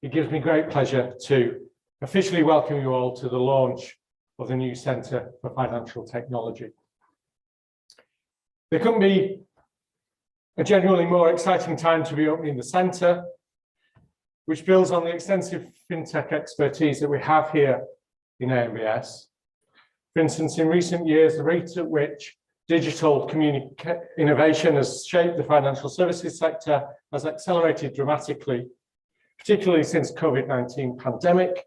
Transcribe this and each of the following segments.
it gives me great pleasure to officially welcome you all to the launch of the new Centre for Financial Technology. There couldn't be a genuinely more exciting time to be opening the centre, which builds on the extensive FinTech expertise that we have here in ANBS. For instance, in recent years, the rate at which digital innovation has shaped the financial services sector has accelerated dramatically, particularly since COVID-19 pandemic.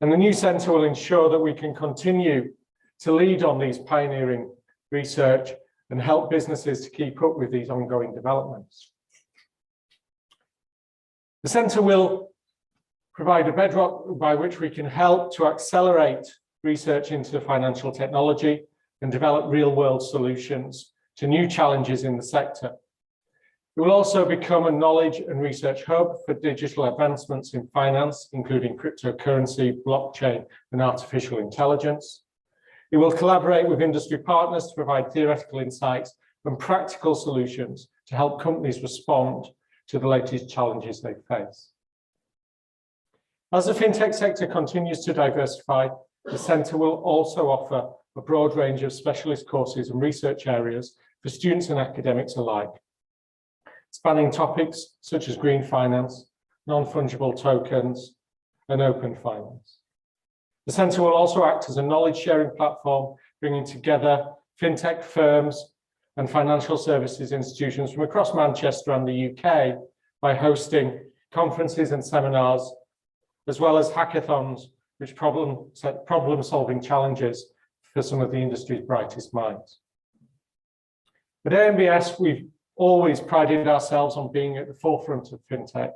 And the new centre will ensure that we can continue to lead on these pioneering research and help businesses to keep up with these ongoing developments. The centre will provide a bedrock by which we can help to accelerate research into financial technology and develop real-world solutions to new challenges in the sector. It will also become a knowledge and research hub for digital advancements in finance, including cryptocurrency, blockchain, and artificial intelligence. It will collaborate with industry partners to provide theoretical insights and practical solutions to help companies respond to the latest challenges they face. As the FinTech sector continues to diversify, the centre will also offer a broad range of specialist courses and research areas for students and academics alike, spanning topics such as green finance, non-fungible tokens, and open finance. The centre will also act as a knowledge-sharing platform, bringing together FinTech firms and financial services institutions from across Manchester and the UK by hosting conferences and seminars, as well as hackathons, which problem-solving challenges for some of the industry's brightest minds. At ANBS, we've always prided ourselves on being at the forefront of FinTech.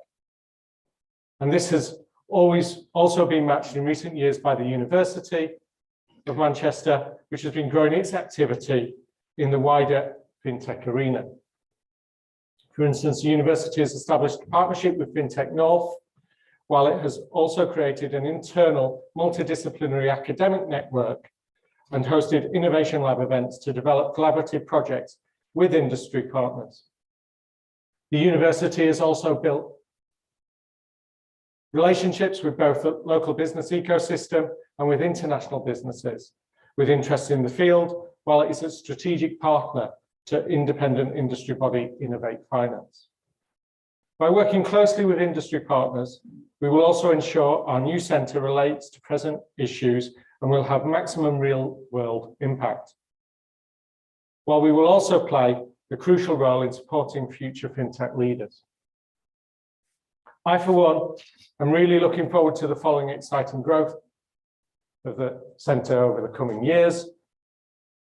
And this has always also been matched in recent years by the University of Manchester, which has been growing its activity in the wider FinTech arena. For instance, the university has established a partnership with FinTech North, while it has also created an internal multidisciplinary academic network and hosted innovation lab events to develop collaborative projects with industry partners. The university has also built relationships with both the local business ecosystem and with international businesses with interest in the field, while it is a strategic partner to independent industry body Innovate Finance. By working closely with industry partners, we will also ensure our new centre relates to present issues and will have maximum real-world impact, while we will also play a crucial role in supporting future FinTech leaders. I, for one, am really looking forward to the following exciting growth of the centre over the coming years,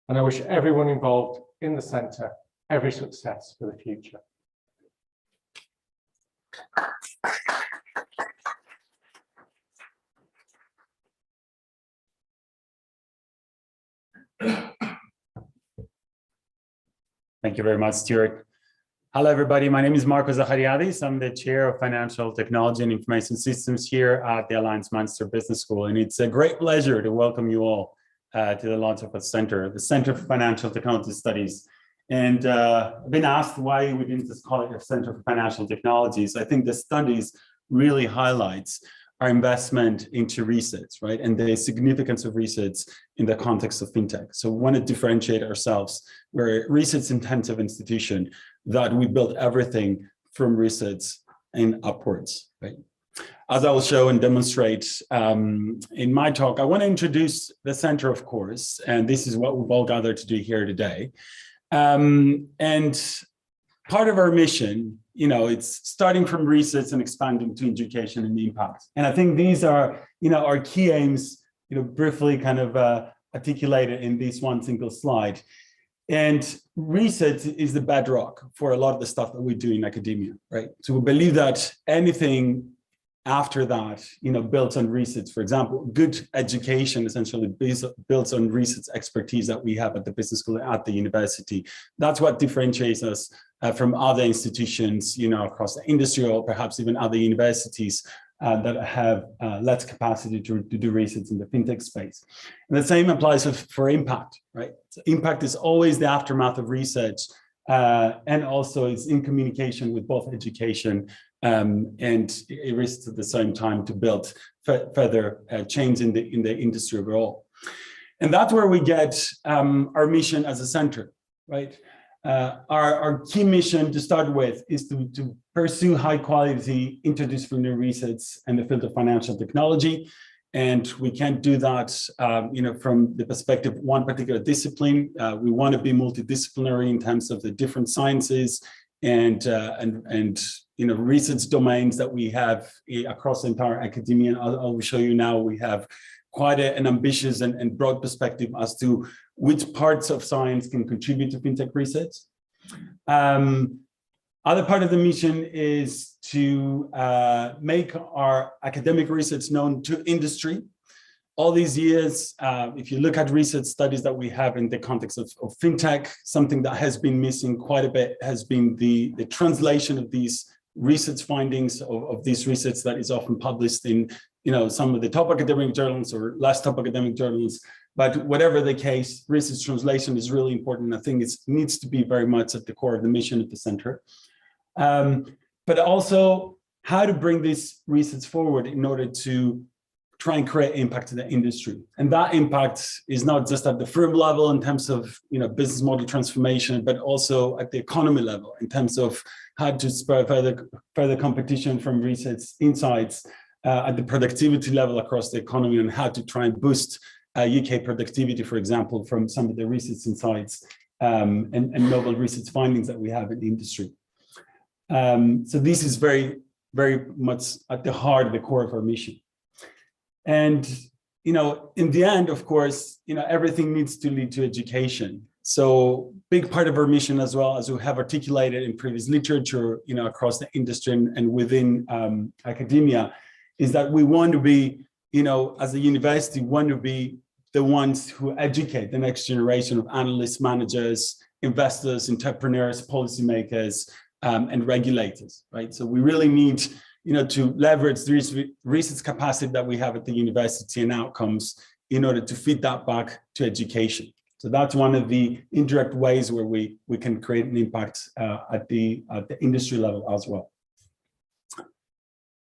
and I wish everyone involved in the centre every success for the future. Thank you very much, Stuart. Hello, everybody. My name is Marco Zachariadis. I'm the Chair of Financial Technology and Information Systems here at the Alliance Manchester Business School. And it's a great pleasure to welcome you all to the launch of our centre, the Centre for Financial Technology Studies. And I've been asked why we didn't just call it a Centre for Financial Technologies. I think the studies really highlights our investment into research, right? And the significance of research in the context of FinTech. So we want to differentiate ourselves. We're a research-intensive institution that we build everything from research and upwards, right? As I will show and demonstrate in my talk, I want to introduce the centre, of course, and this is what we've all gathered to do here today. And part of our mission, it's starting from research and expanding to education and impact. And I think these are, our key aims, briefly kind of articulated in this one single slide. And research is the bedrock for a lot of the stuff that we do in academia, right? So we believe that anything after that, built on research, for example, good education essentially builds on research expertise that we have at the business school, at the university. That's what differentiates us from other institutions, across the industry, or perhaps even other universities that have less capacity to do research in the FinTech space. And the same applies for impact, right? So impact is always the aftermath of research, and also it's in communication with both education and it risks at the same time to build further change in the industry overall. And that's where we get our mission as a center, right? Our key mission to start with is to pursue high quality interdisciplinary research in the field of financial technology. And we can't do that, from the perspective of one particular discipline. We want to be multidisciplinary in terms of the different sciences and research domains that we have across the entire academia. And I'll show you now we have quite an ambitious and broad perspective as to which parts of science can contribute to FinTech research. Other part of the mission is to make our academic research known to industry. All these years, if you look at research studies that we have in the context of FinTech, something that has been missing quite a bit has been the translation of these research findings of this research that is often published in some of the top academic journals or less top academic journals. But whatever the case, research translation is really important. I think it needs to be very much at the core of the mission at the center. But also how to bring this research forward in order to try and create impact in the industry. And that impact is not just at the firm level in terms of business model transformation, but also at the economy level in terms of how to spur further competition from research insights at the productivity level across the economy, and how to try and boost UK productivity, for example, from some of the research insights and novel research findings that we have in the industry. So this is very, very much at the heart of the core of our mission. And, in the end, of course, everything needs to lead to education. So big part of our mission, as well as we have articulated in previous literature, across the industry and within academia, is that we want to be, as a university, want to be the ones who educate the next generation of analysts, managers, investors, entrepreneurs, policymakers, and regulators, right? So we really need, to leverage the research capacity that we have at the university and outcomes in order to feed that back to education. So that's one of the indirect ways where we can create an impact at the industry level as well.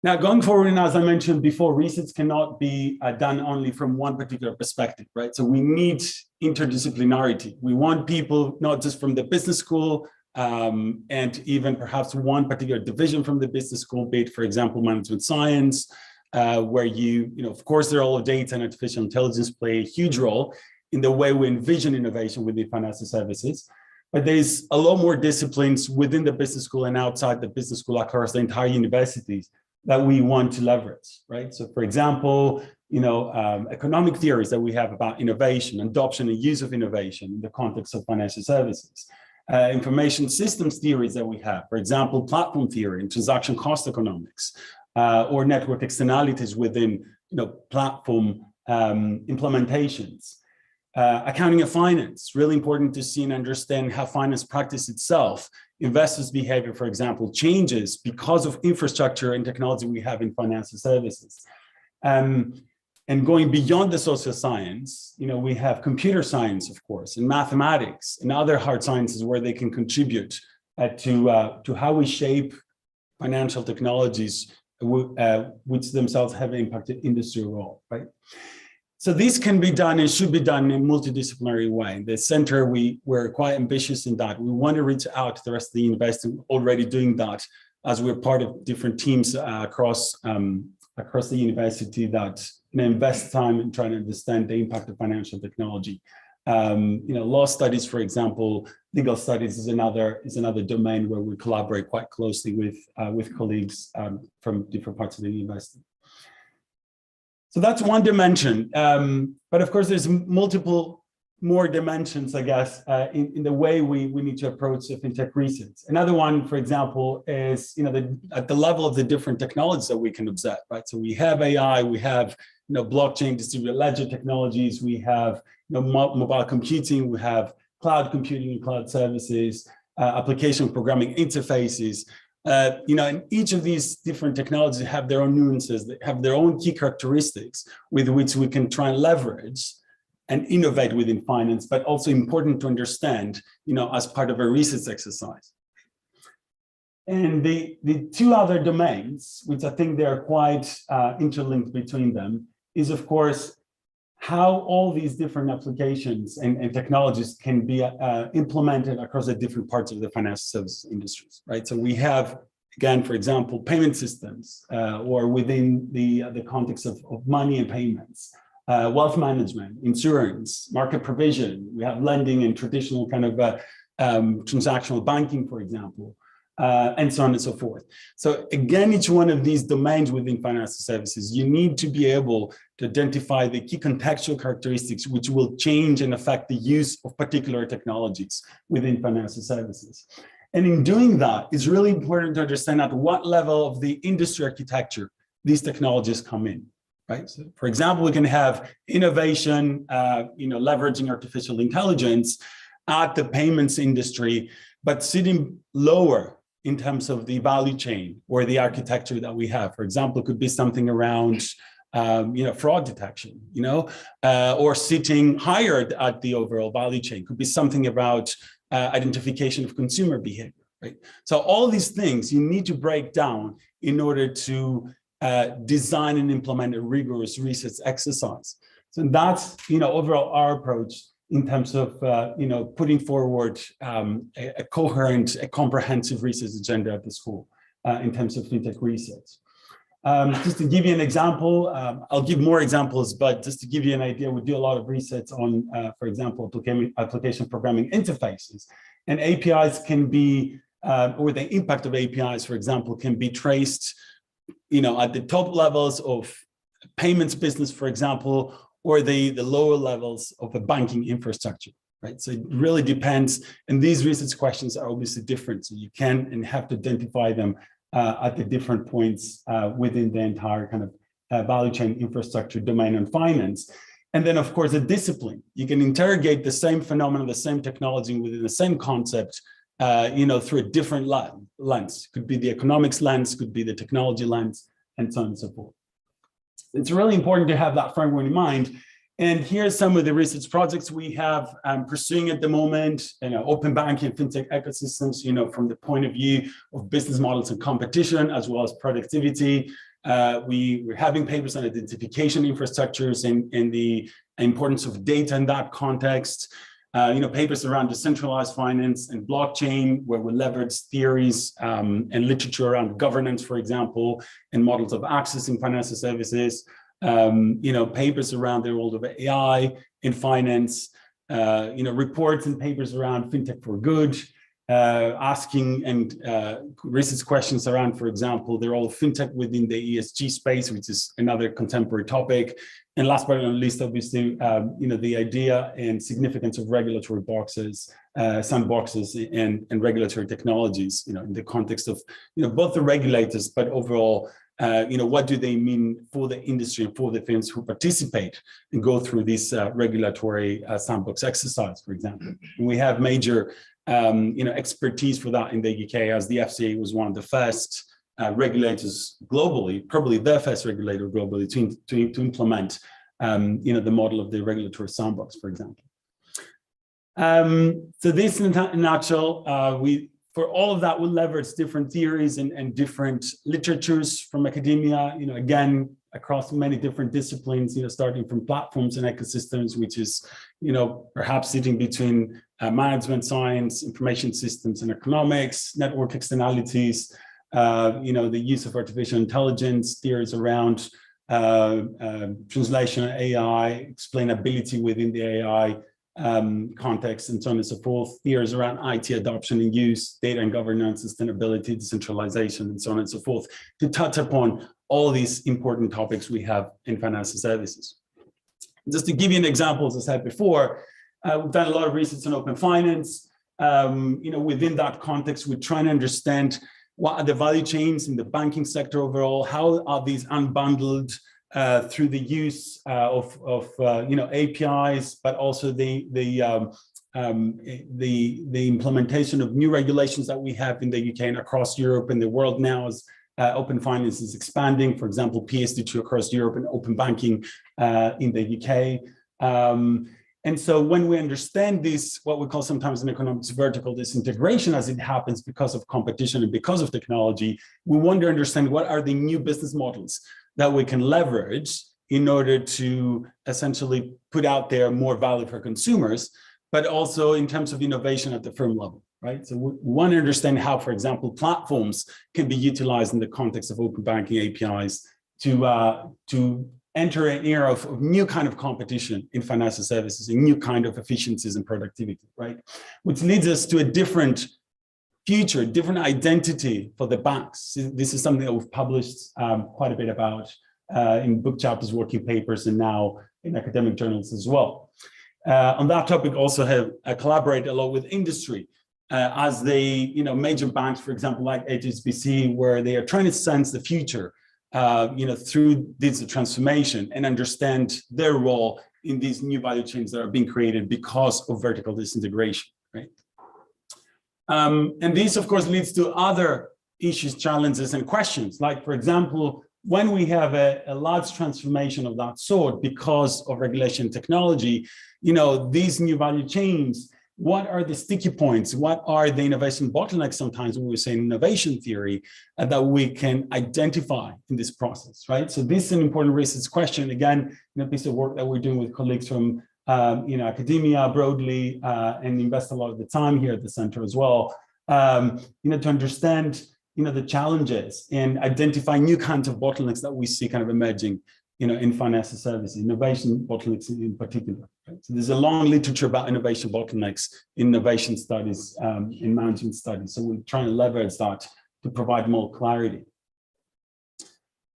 Now, going forward, and as I mentioned before, research cannot be done only from one particular perspective, right? So we need interdisciplinarity. We want people not just from the business school, and even perhaps one particular division from the business school, be it, for example, management science, where of course, the role of data and artificial intelligence play a huge role in the way we envision innovation within financial services. But there's a lot more disciplines within the business school and outside the business school across the entire universities that we want to leverage, right? So, for example, economic theories that we have about innovation, adoption and use of innovation in the context of financial services. Information systems theories that we have, for example, platform theory and transaction cost economics, or network externalities within platform implementations. Accounting and finance, really important to see and understand how finance practice itself, investors' behavior, for example, changes because of infrastructure and technology we have in financial services. And going beyond the social science, we have computer science, of course, and mathematics and other hard sciences where they can contribute to how we shape financial technologies, which themselves have impacted industry overall, right? So this can be done and should be done in a multidisciplinary way. The center, we're quite ambitious in that. We want to reach out to the rest of the university, already doing that, as we're part of different teams across the university that invest time in trying to understand the impact of financial technology. Law studies, for example, legal studies is another domain where we collaborate quite closely with colleagues from different parts of the university. So that's one dimension, but of course there's multiple more dimensions, I guess, in the way we need to approach the FinTech research. Another one, for example, is at the level of the different technologies that we can observe, right? So we have AI, we have blockchain, distributed ledger technologies, we have mobile computing, we have cloud computing and cloud services, application programming interfaces. And each of these different technologies have their own nuances, they have their own key characteristics with which we can try and leverage and innovate within finance, but also important to understand, as part of a research exercise. And the two other domains, which I think they are quite interlinked between them, is of course how all these different applications and technologies can be implemented across the different parts of the financial services industries, right? So we have, again, for example, payment systems, or within the context of money and payments, wealth management, insurance, market provision. We have lending and traditional kind of transactional banking, for example, and so on and so forth. So again, each one of these domains within financial services, you need to be able to identify the key contextual characteristics which will change and affect the use of particular technologies within financial services. And in doing that, it's really important to understand at what level of the industry architecture these technologies come in, right? So for example, we can have innovation, leveraging artificial intelligence at the payments industry, but sitting lower in terms of the value chain or the architecture that we have. For example, it could be something around fraud detection, or sitting higher at the overall value chain. Could be something about identification of consumer behavior, right? So all these things you need to break down in order to design and implement a rigorous research exercise. So that's, overall our approach in terms of, putting forward a coherent, a comprehensive research agenda at the school in terms of FinTech research. Just to give you an example, I'll give more examples, but just to give you an idea, we do a lot of research on, for example, application programming interfaces. And APIs can be, or the impact of APIs, for example, can be traced, at the top levels of payments business, for example, or the lower levels of a banking infrastructure, right? So it really depends. And these research questions are obviously different. So you can and have to identify them at the different points within the entire kind of value chain infrastructure domain and finance. And then, of course, a discipline. You can interrogate the same phenomenon, the same technology within the same concept, through a different lens. Could be the economics lens, could be the technology lens, and so on and so forth. It's really important to have that framework in mind. And here's some of the research projects we have pursuing at the moment, open banking and FinTech ecosystems, from the point of view of business models and competition, as well as productivity. We're having papers on identification infrastructures and the importance of data in that context. Papers around decentralized finance and blockchain, where we leverage theories and literature around governance, for example, and models of accessing financial services. Papers around the role of AI in finance, reports and papers around FinTech for good, asking and research questions around, for example, the role of FinTech within the ESG space, which is another contemporary topic. And last but not least, obviously, the idea and significance of regulatory boxes, sandboxes, and regulatory technologies, in the context of, both the regulators, but overall, what do they mean for the industry and for the firms who participate and go through this regulatory sandbox exercise, for example. And we have major, expertise for that in the UK, as the FCA was one of the first regulators globally, probably the first regulator globally to implement, the model of the regulatory sandbox, for example. So this, in a nutshell, for all of that, we'll leverage different theories and different literatures from academia, again, across many different disciplines, starting from platforms and ecosystems, which is, perhaps sitting between management science, information systems and economics, network externalities, the use of artificial intelligence, theories around translation AI, explainability within the AI context, and so on and so forth, theories around IT adoption and use, data and governance, sustainability, decentralization, and so on and so forth, to touch upon all these important topics we have in financial services. Just to give you an example, as I said before, we've done a lot of research on open finance. Within that context, we're trying to understand what are the value chains in the banking sector overall, how are these unbundled through the use of APIs, but also the implementation of new regulations that we have in the UK and across Europe and the world now, as open finance is expanding. For example, PSD2 across Europe and open banking in the UK. And so when we understand this, what we call sometimes in economics vertical disintegration as it happens because of competition and because of technology, we want to understand what are the new business models that we can leverage in order to essentially put out there more value for consumers, but also in terms of innovation at the firm level, right? So we want to understand how, for example, platforms can be utilized in the context of open banking APIs to enter an era of new kind of competition in financial services, a new kind of efficiencies and productivity, right? Which leads us to a different future, different identity for the banks. This is something that we've published quite a bit about in book chapters, working papers, and now in academic journals as well. On that topic, also have collaborated a lot with industry as they, major banks, for example, like HSBC, where they are trying to sense the future, through digital transformation and understand their role in these new value chains that are being created because of vertical disintegration, right? And this, of course, leads to other issues, challenges, and questions. Like, for example, when we have a large transformation of that sort because of regulation technology, these new value chains, what are the sticky points? What are the innovation bottlenecks sometimes when we say innovation theory that we can identify in this process, right? So this is an important research question. Again, a piece of work that we're doing with colleagues from academia broadly and invest a lot of the time here at the center as well, to understand the challenges and identify new kinds of bottlenecks that we see kind of emerging in financial services, innovation bottlenecks in particular. Right? So there's a long literature about innovation bottlenecks, innovation studies, in management studies. So we're trying to leverage that to provide more clarity.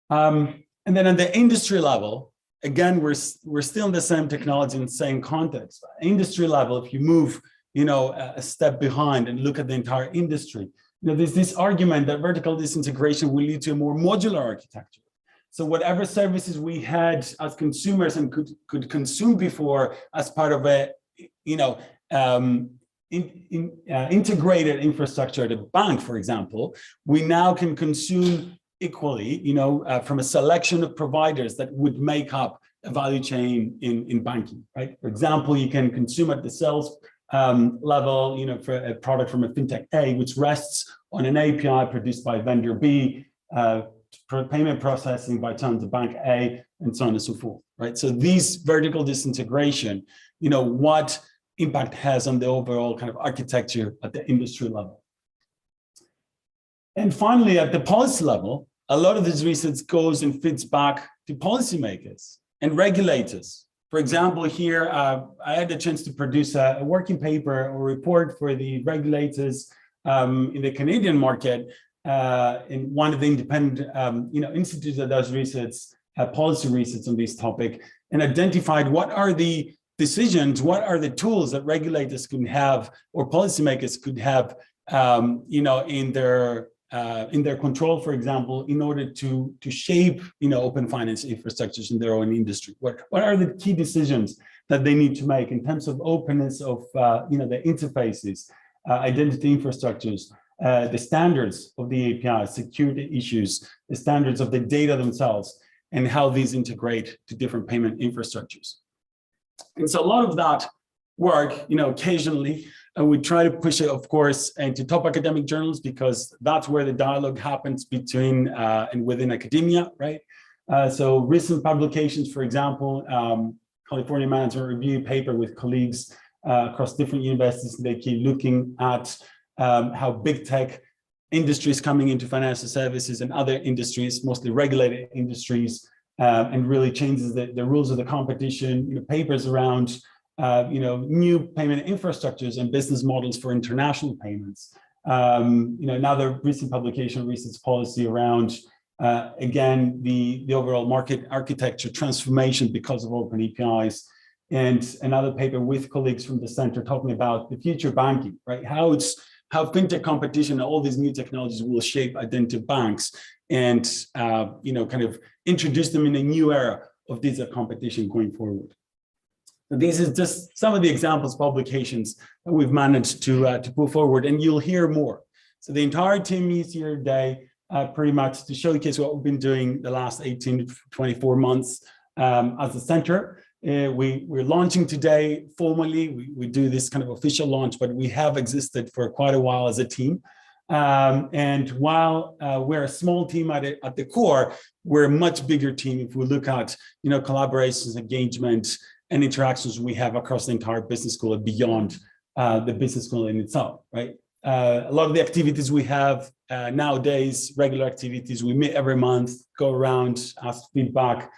And then at the industry level, again, we're still in the same technology and same context. Industry level, if you move, a step behind and look at the entire industry, there's this argument that vertical disintegration will lead to a more modular architecture. So whatever services we had as consumers and could consume before as part of a, integrated infrastructure at a bank, for example, we now can consume equally, from a selection of providers that would make up a value chain in banking, right? For example, you can consume at the sales level, for a product from a FinTech A, which rests on an API produced by vendor B, payment processing by turn to bank A, and so on and so forth, right? So these vertical disintegration, what impact has on the overall kind of architecture at the industry level. And finally, at the policy level, a lot of this research goes and feeds back to policymakers and regulators. For example, here, I had the chance to produce a working paper or report for the regulators in the Canadian market, in one of the independent, institutes that does research, policy research on this topic, and identified what are the decisions, what are the tools that regulators can have or policymakers could have, in their control, for example, in order to shape, open finance infrastructures in their own industry. What are the key decisions that they need to make in terms of openness of, the interfaces, identity infrastructures, the standards of the API, security issues, the standards of the data themselves, and how these integrate to different payment infrastructures. And so a lot of that work, occasionally, we try to push it, of course, into top academic journals, because that's where the dialogue happens between and within academia, right? So recent publications, for example, California Management Review paper with colleagues across different universities, they keep looking at how big tech industries coming into financial services and other industries, mostly regulated industries, and really changes the rules of the competition, papers around new payment infrastructures and business models for international payments. Another recent publication, research policy around, again, the overall market architecture transformation because of open APIs. And another paper with colleagues from the center talking about the future banking, right? How FinTech competition and all these new technologies will shape identity banks and, kind of introduce them in a new era of digital competition going forward. So these are just some of the examples, publications that we've managed to put forward, and you'll hear more. So the entire team is here today pretty much to showcase what we've been doing the last 18 to 24 months as a center. We're launching today formally. We do this kind of official launch, but we have existed for quite a while as a team. And while we're a small team at the core, we're a much bigger team if we look at collaborations, engagement, and interactions we have across the entire business school and beyond the business school in itself, right? A lot of the activities we have nowadays, regular activities, we meet every month, go around, ask feedback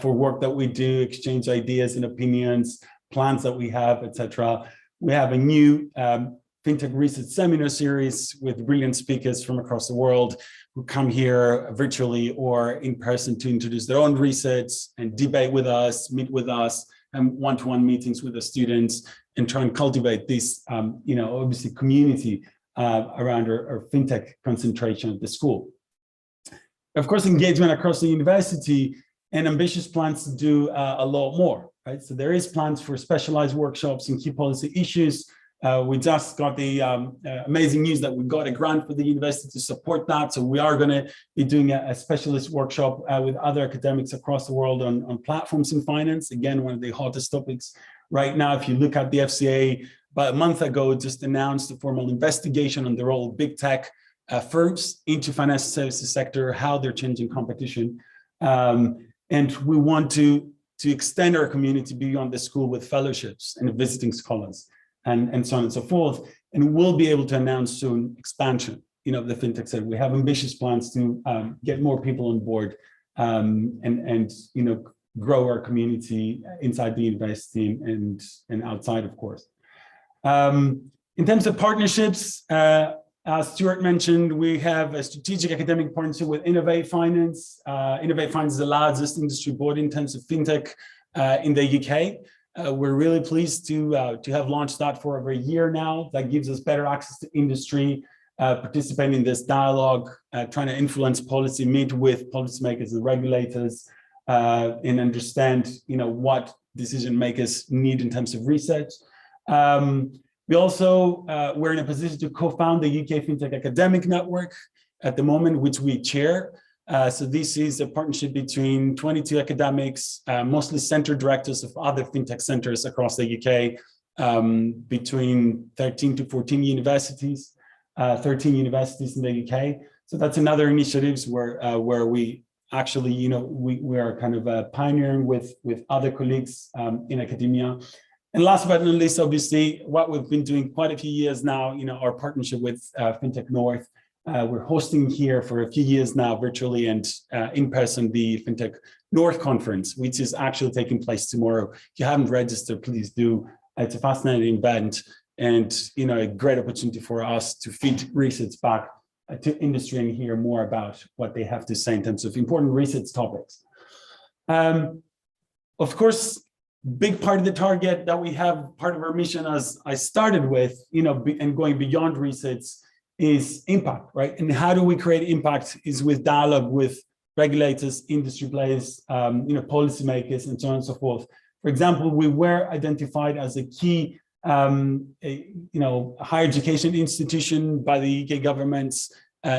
for work that we do, exchange ideas and opinions, plans that we have, etc. We have a new FinTech Research Seminar Series with brilliant speakers from across the world who come here virtually or in person to introduce their own research and debate with us, meet with us, and one-to-one meetings with the students and try and cultivate this, obviously community around our FinTech concentration at the school. Of course, engagement across the university and ambitious plans to do a lot more, right? So there is plans for specialized workshops and key policy issues. We just got the amazing news that we got a grant for the university to support that. So we are going to be doing a specialist workshop with other academics across the world on platforms in finance. Again, one of the hottest topics right now. If you look at the FCA, about a month ago, just announced a formal investigation on the role of big tech firms into financial services sector, how they're changing competition. And we want to extend our community beyond the school with fellowships and visiting scholars. And so on and so forth. And we'll be able to announce soon expansion, the FinTech side. We have ambitious plans to get more people on board and grow our community inside the university and outside, of course. In terms of partnerships, as Stuart mentioned, we have a strategic academic partnership with Innovate Finance. Innovate Finance is the largest industry body in terms of FinTech in the UK. We're really pleased to have launched that for over a year now. That gives us better access to industry, participating in this dialogue, trying to influence policy, meet with policymakers and regulators, and understand, what decision makers need in terms of research. We also, we're in a position to co-found the UK FinTech Academic Network at the moment, which we chair. So this is a partnership between 22 academics, mostly center directors of other FinTech centers across the UK, between 13 to 14 universities, 13 universities in the UK. So that's another initiatives where we actually, we are kind of pioneering with other colleagues in academia. And last but not least, obviously, what we've been doing quite a few years now, our partnership with FinTech North. We're hosting here for a few years now, virtually and in person, the FinTech North Conference, which is actually taking place tomorrow. If you haven't registered, please do. It's a fascinating event and a great opportunity for us to feed research back to industry and hear more about what they have to say in terms of important research topics. Of course, big part of the target that we have, part of our mission, as I started with, and going beyond research, is impact, right? And how do we create impact is with dialogue with regulators, industry players, policymakers, and so on and so forth. For example, we were identified as a key, higher education institution by the UK government's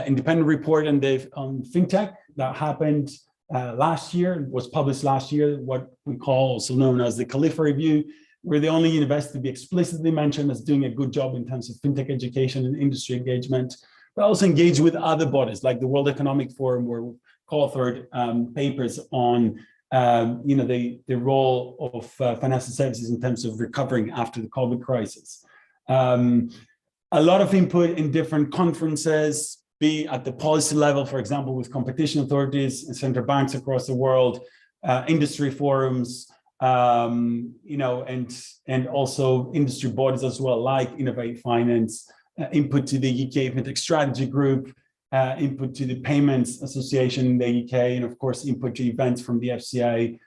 independent report on FinTech that happened last year, was published last year, what we call also known as the Khalifa Review. We're the only university to be explicitly mentioned as doing a good job in terms of FinTech education and industry engagement, but also engage with other bodies like the World Economic Forum, where we've co-authored papers on the role of financial services in terms of recovering after the COVID crisis. A lot of input in different conferences, be at the policy level, for example, with competition authorities and central banks across the world, industry forums, and also industry bodies as well, like Innovate Finance, input to the UK FinTech Strategy Group, input to the Payments Association in the UK, and of course, input to events from the FCA,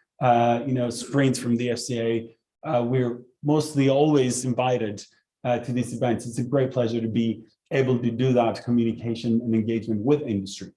sprints from the FCA. We're mostly always invited to these events. It's a great pleasure to be able to do that communication and engagement with industry.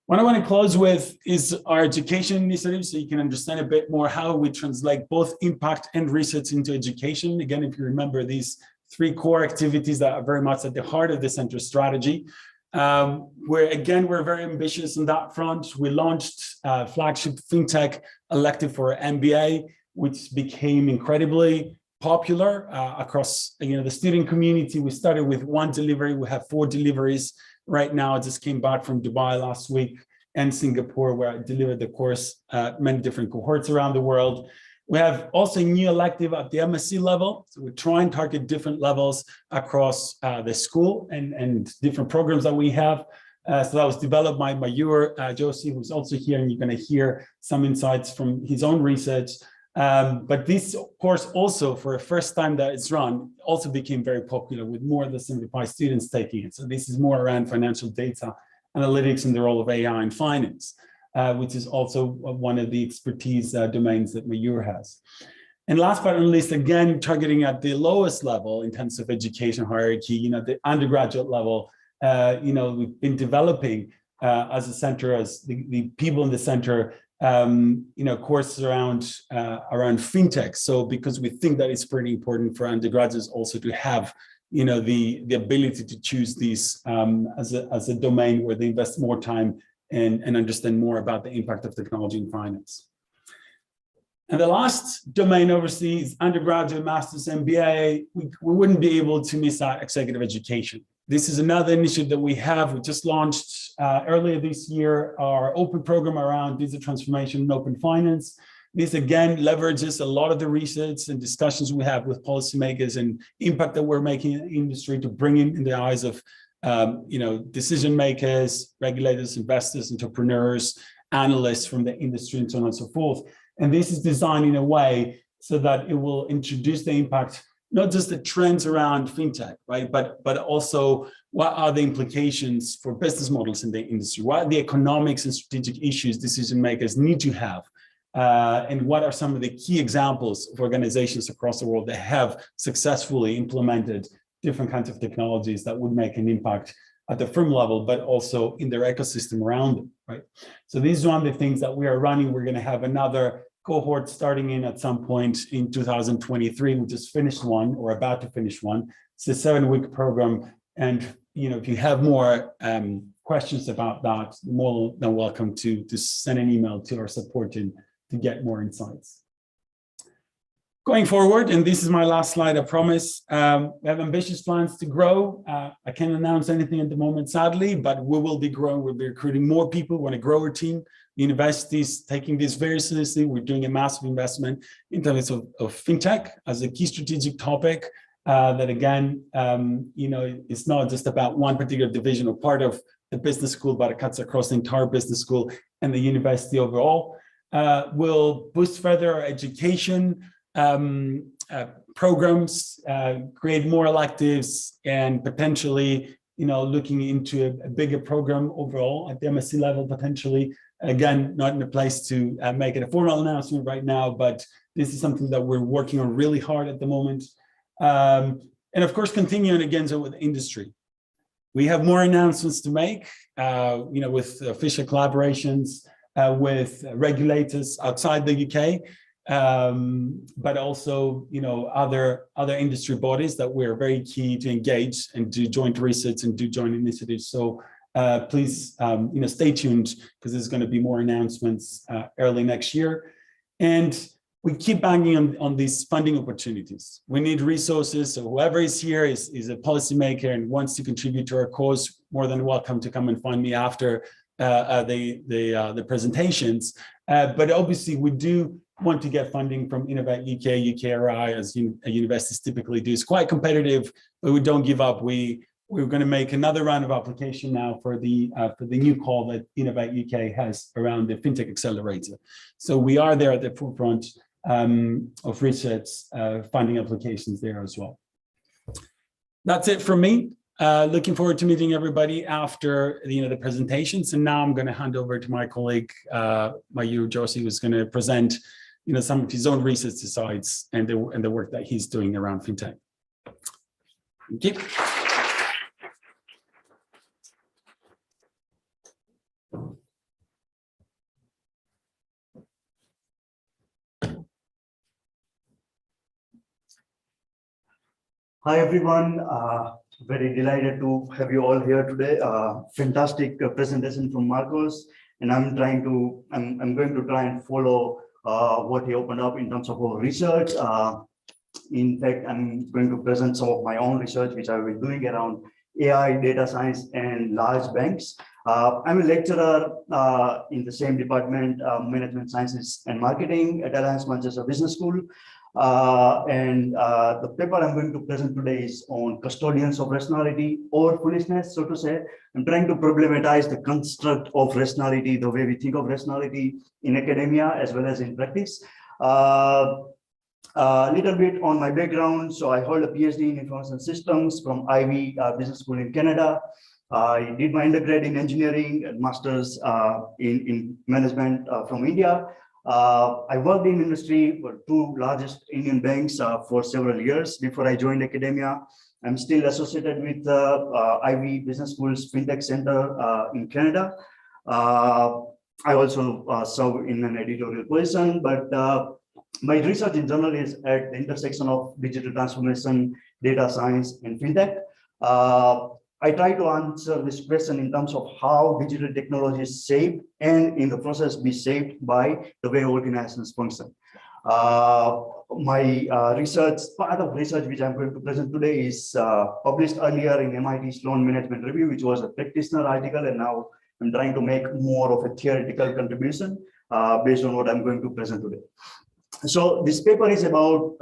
What I want to close with is our education initiative, so you can understand a bit more how we translate both impact and research into education. Again, if you remember these three core activities that are very much at the heart of the center strategy. We're very ambitious on that front. We launched flagship FinTech elective for MBA, which became incredibly popular across the student community. We started with 1 delivery. We have 4 deliveries right now. I just came back from Dubai last week and Singapore, where I delivered the course many different cohorts around the world. We have also a new elective at the MSc level. So we try and target different levels across the school and different programs that we have. So that was developed by Mayur Joshi, who's also here, and you're going to hear some insights from his own research. But this course also, for the first time that it's run, also became very popular with more than 75 students taking it. So this is more around financial data analytics and the role of AI in finance, which is also one of the expertise domains that Mayur has. And last but not least, again, targeting at the lowest level in terms of education hierarchy, the undergraduate level, we've been developing as a center, as the people in the center, courses around FinTech. So because we think that it's pretty important for undergraduates also to have the ability to choose these as a domain where they invest more time and understand more about the impact of technology in finance. And the last domain obviously is undergraduate, master's, MBA. We wouldn't be able to miss out executive education. This is another initiative that we have. We just launched earlier this year our open program around digital transformation and open finance. This again leverages a lot of the research and discussions we have with policymakers and impact that we're making in the industry to bring in the eyes of decision makers, regulators, investors, entrepreneurs, analysts from the industry, and so on and so forth. And this is designed in a way so that it will introduce the impact, not just the trends around FinTech, right? But also what are the implications for business models in the industry? What are the economics and strategic issues decision makers need to have? And what are some of the key examples of organizations across the world that have successfully implemented different kinds of technologies that would make an impact at the firm level, but also in their ecosystem around them, right? So these are one of the things that we are running. We're going to have another cohort starting in at some point in 2023. We just finished one or about to finish one. It's a 7-week program. And, if you have more questions about that, more than welcome to send an email to our support team to get more insights. Going forward, and this is my last slide, I promise, we have ambitious plans to grow. I can't announce anything at the moment, sadly, but we will be growing. We'll be recruiting more people. We want to grow our team. The university is taking this very seriously. We're doing a massive investment in terms of FinTech as a key strategic topic that, again, it's not just about one particular division or part of the business school, but it cuts across the entire business school and the university overall. We'll boost further our education programs, create more electives, and potentially, looking into a bigger program overall at the MSc level, potentially. Again, not in a place to make it a formal announcement right now, but this is something that we're working on really hard at the moment. And of course, continuing again with industry. We have more announcements to make, with official collaborations with regulators outside the UK. But also, other industry bodies that we're very keen to engage and do joint research and do joint initiatives. So please, stay tuned, because there's going to be more announcements early next year. And we keep banging on these funding opportunities. We need resources. So whoever is here is a policymaker and wants to contribute to our cause, more than welcome to come and find me after the presentations. But obviously, we do want to get funding from Innovate UK, UKRI, as universities typically do. It's quite competitive, but we don't give up. We're going to make another round of application now for the new call that Innovate UK has around the FinTech Accelerator. So we are there at the forefront of research, funding applications there as well. That's it from me. Looking forward to meeting everybody after the presentations. And now I'm going to hand over to my colleague, Mayur Joshi, who's going to present some of his own research insights and the work that he's doing around FinTech. Thank you. Hi, everyone. Very delighted to have you all here today. Fantastic presentation from Marcos, and I'm going to try and follow what he opened up in terms of our research. In fact, I'm going to present some of my own research, which I've been doing around AI, data science, and large banks. I'm a lecturer in the same department, Management Sciences and Marketing at Alliance Manchester Business School. The paper I'm going to present today is on custodians of rationality or foolishness, so to say. I'm trying to problematize the construct of rationality, the way we think of rationality in academia as well as in practice. A little bit on my background. So I hold a PhD in information systems from Ivy Business School in Canada. I did my undergrad in engineering and master's in management from India. I worked in industry for two largest Indian banks for several years before I joined academia. I'm still associated with Ivy Business School's FinTech Center in Canada. I also serve in an editorial position, but my research in general is at the intersection of digital transformation, data science, and FinTech. I try to answer this question in terms of how digital technology is shaped and in the process be shaped by the way organizations function. My part of research which I'm going to present today is published earlier in MIT Sloan Management Review, which was a practitioner article, and now I'm trying to make more of a theoretical contribution based on what I'm going to present today. So this paper is about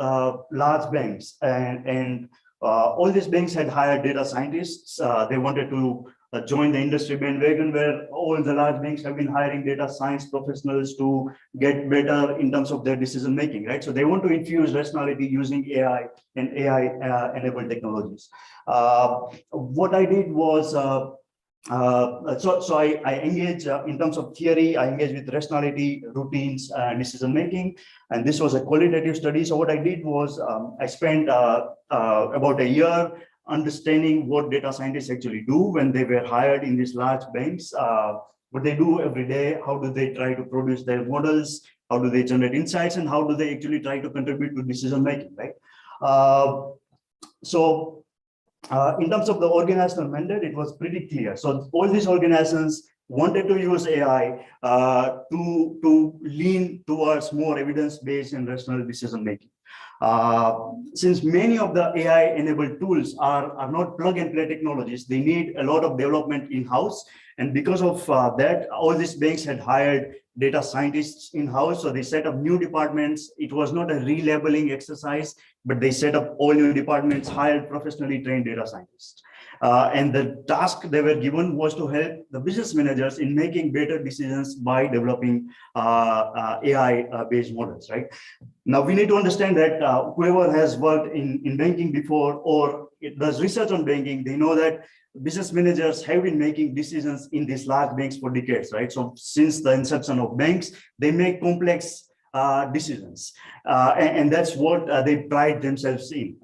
large banks, and all these banks had hired data scientists. They wanted to join the industry bandwagon where all the large banks have been hiring data science professionals to get better in terms of their decision making, right? So they want to infuse rationality using AI and AI-enabled technologies. What I did was I engage in terms of theory. I engage with rationality, routines, decision making, and this was a qualitative study. So what I did was I spent about a year understanding what data scientists actually do when they were hired in these large banks, what they do every day, how do they try to produce their models, how do they generate insights, and how do they actually try to contribute to decision making, right? In terms of the organizational mandate, it was pretty clear. So all these organizations wanted to use AI to lean towards more evidence-based and rational decision-making. Since many of the AI-enabled tools are not plug-and-play technologies, they need a lot of development in-house. And because of that, all these banks had hired data scientists in-house. So they set up new departments. It was not a relabeling exercise, but they set up all new departments, hired professionally trained data scientists. And the task they were given was to help the business managers in making better decisions by developing AI-based models, right? Now, we need to understand that whoever has worked in banking before or does research on banking, they know that business managers have been making decisions in these large banks for decades, right? So since the inception of banks, they make complex decisions. And that's what they pride themselves in.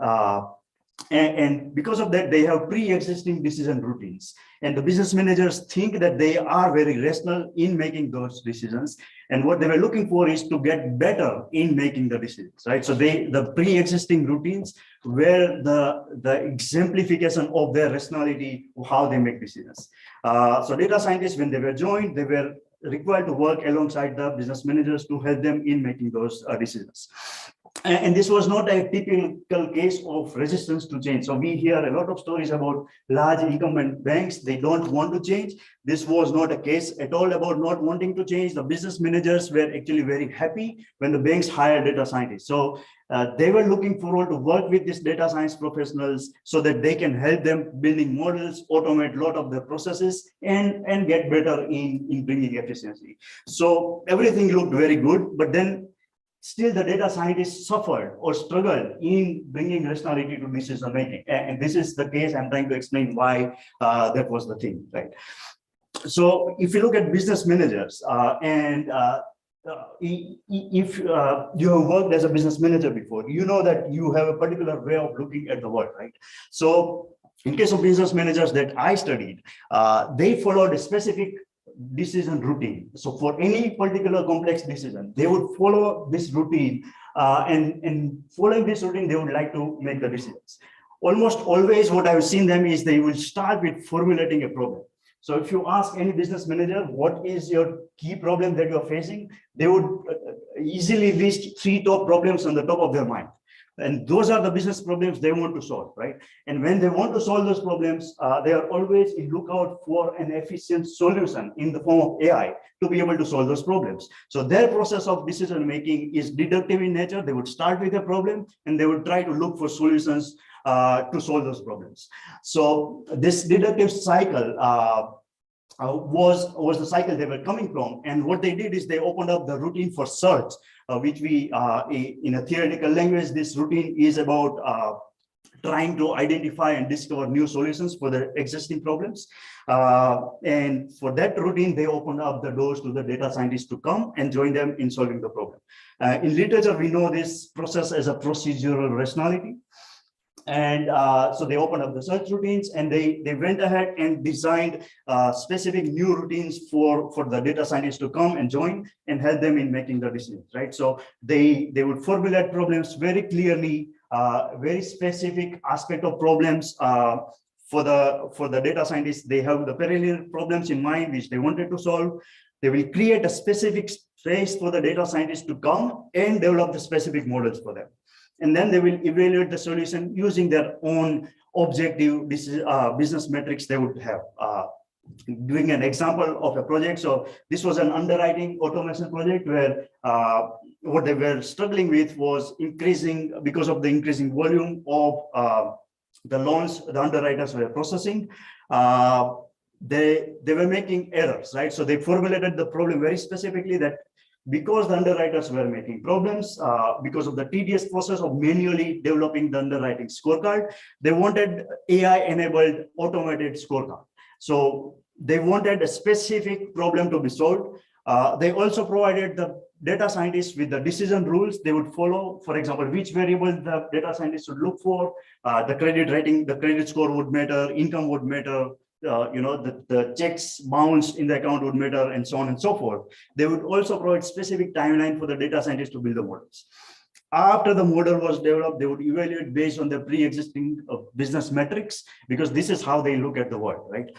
And because of that, they have pre-existing decision routines. And the business managers think that they are very rational in making those decisions. And what they were looking for is to get better in making the decisions, right? So the pre-existing routines were the exemplification of their rationality of how they make decisions. So data scientists, when they were joined, they were required to work alongside the business managers to help them in making those decisions. And this was not a typical case of resistance to change. So we hear a lot of stories about large incumbent banks. They don't want to change. This was not a case at all about not wanting to change. The business managers were actually very happy when the banks hired data scientists. So they were looking forward to work with these data science professionals so that they can help them building models, automate a lot of the processes, and get better in bringing efficiency. So everything looked very good, but then still the data scientists suffered or struggled in bringing rationality to decision making. And this is the case. I'm trying to explain why that was the thing, right? So if you look at business managers if you have worked as a business manager before, you know that you have a particular way of looking at the world, right? So in case of business managers that I studied, they followed a specific decision routine. So for any particular complex decision, they would follow this routine, and following this routine, they would like to make the decisions. almost always what I've seen them is they will start with formulating a problem. So if you ask any business manager, what is your key problem that you're facing, they would easily list 3 top problems on the top of their mind. And those are the business problems they want to solve, right? And when they want to solve those problems, they are always in lookout for an efficient solution in the form of AI to be able to solve those problems. So their process of decision making is deductive in nature. They would start with a problem and they would try to look for solutions to solve those problems. So this deductive cycle was the cycle they were coming from. And what they did is they opened up the routine for search, which we, in a theoretical language, this routine is about trying to identify and discover new solutions for the existing problems. And for that routine, they opened up the doors to the data scientists to come and join them in solving the problem. In literature, we know this process as a procedural rationality. And so they opened up the search routines and they went ahead and designed specific new routines for the data scientists to come and join and help them in making the decisions, right? So they would formulate problems very clearly, very specific aspect of problems for the data scientists. They have the parallel problems in mind which they wanted to solve. They will create a specific space for the data scientists to come and develop the specific models for them. And then they will evaluate the solution using their own objective business metrics they would have. Doing an example of a project. So this was an underwriting automation project where what they were struggling with was increasing, because of the increasing volume of the loans the underwriters were processing. They were making errors, right? So they formulated the problem very specifically that because the underwriters were making problems, because of the tedious process of manually developing the underwriting scorecard, they wanted AI-enabled automated scorecard. So they wanted a specific problem to be solved. They also provided the data scientists with the decision rules they would follow. For example, which variable the data scientists would look for, the credit rating, the credit score would matter, income would matter, the checks bounced in the account would matter, and so on and so forth. They would also provide specific timeline for the data scientists to build the models. After the model was developed, they would evaluate based on the pre-existing business metrics, because this is how they look at the world, right?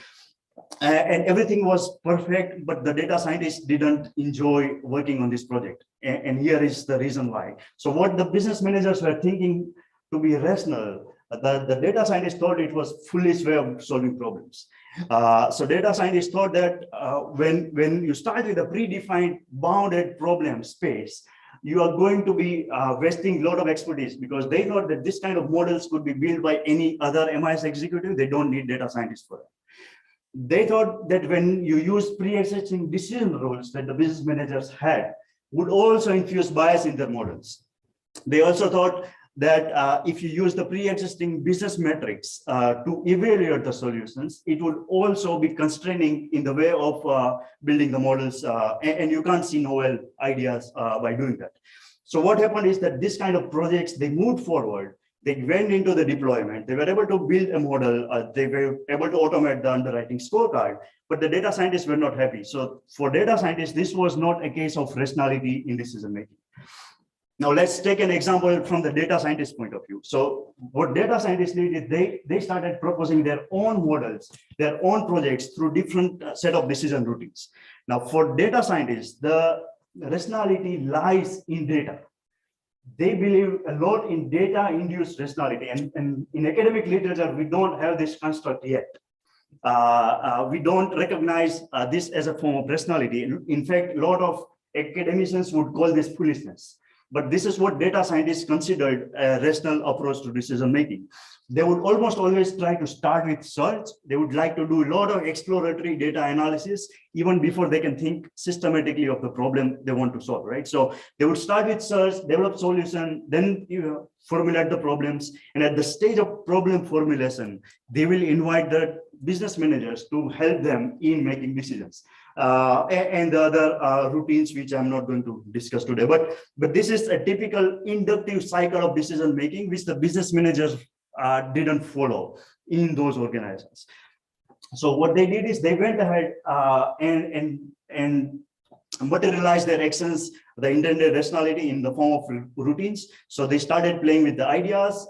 And everything was perfect, but the data scientists didn't enjoy working on this project. And here is the reason why. So what the business managers were thinking to be rational, the data scientists thought it was foolish way of solving problems. So data scientists thought that when you start with a predefined bounded problem space, you are going to be wasting a lot of expertise, because they thought that this kind of models could be built by any other MIS executive. They don't need data scientists for that. They thought that when you use pre-existing decision rules that the business managers had would also infuse bias in their models. They also thought that if you use the pre-existing business metrics to evaluate the solutions, it would also be constraining in the way of building the models, and you can't see novel ideas by doing that. So what happened is that this kind of projects, they moved forward, they went into the deployment, they were able to build a model, they were able to automate the underwriting scorecard, but the data scientists were not happy. So for data scientists, this was not a case of rationality in decision making. Now let's take an example from the data scientist point of view. So what data scientists did is they started proposing their own models, their own projects through different set of decision routines. Now for data scientists, the rationality lies in data. They believe a lot in data-induced rationality, and in academic literature, we don't have this construct yet. We don't recognize this as a form of rationality. In fact, a lot of academicians would call this foolishness. But this is what data scientists considered a rational approach to decision making. They would almost always try to start with search. They would like to do a lot of exploratory data analysis even before they can think systematically of the problem they want to solve, right? So they would start with search, develop solution, then formulate the problems. And at the stage of problem formulation, they will invite the business managers to help them in making decisions. And the other routines, which I'm not going to discuss today. But this is a typical inductive cycle of decision making, which the business managers didn't follow in those organizations. So what they did is they went ahead and materialize their actions, the intended rationality in the form of routines. So they started playing with the ideas,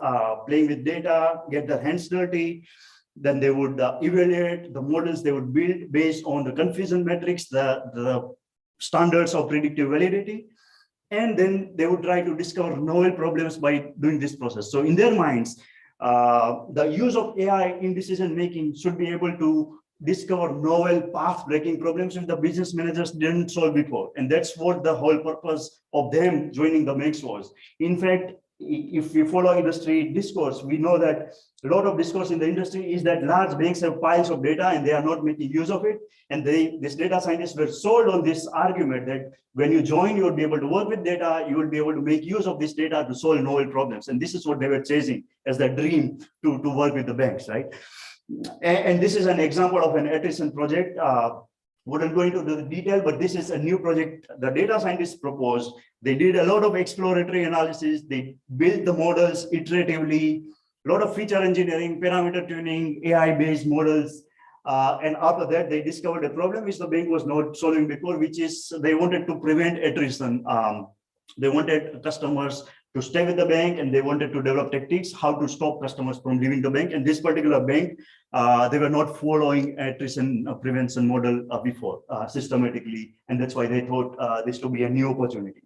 playing with data, get their hands dirty. Then they would evaluate the models they would build based on the confusion metrics, the standards of predictive validity. And then they would try to discover novel problems by doing this process. So in their minds, the use of AI in decision-making should be able to discover novel path-breaking problems which the business managers didn't solve before. And that's what the whole purpose of them joining the banks was. In fact, if we follow industry discourse, we know that a lot of discourse in the industry is that large banks have piles of data and they are not making use of it. And these data scientists were sold on this argument that when you join, you will be able to work with data, you will be able to make use of this data to solve novel problems. And this is what they were chasing as their dream to work with the banks, right? And this is an example of an attrition project. Wouldn't go into the detail, but this is a new project the data scientists proposed. They did a lot of exploratory analysis. They built the models iteratively, a lot of feature engineering, parameter tuning, AI-based models. And after that, they discovered a problem which the bank was not solving before, which is they wanted to prevent attrition. They wanted customers to stay with the bank, and they wanted to develop tactics how to stop customers from leaving the bank. And this particular bank, they were not following attrition prevention model before systematically, and that's why they thought this to be a new opportunity.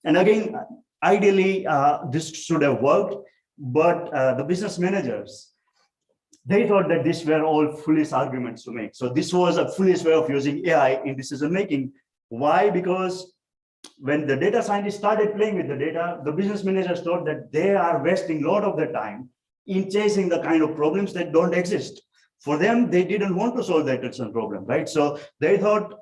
And again, ideally, this should have worked, but the business managers, they thought that these were all foolish arguments to make. So this was a foolish way of using AI in decision making. Why? Because when the data scientists started playing with the data, the business managers thought that they are wasting a lot of their time in chasing the kind of problems that don't exist. For them, they didn't want to solve the attrition problem, right? So they thought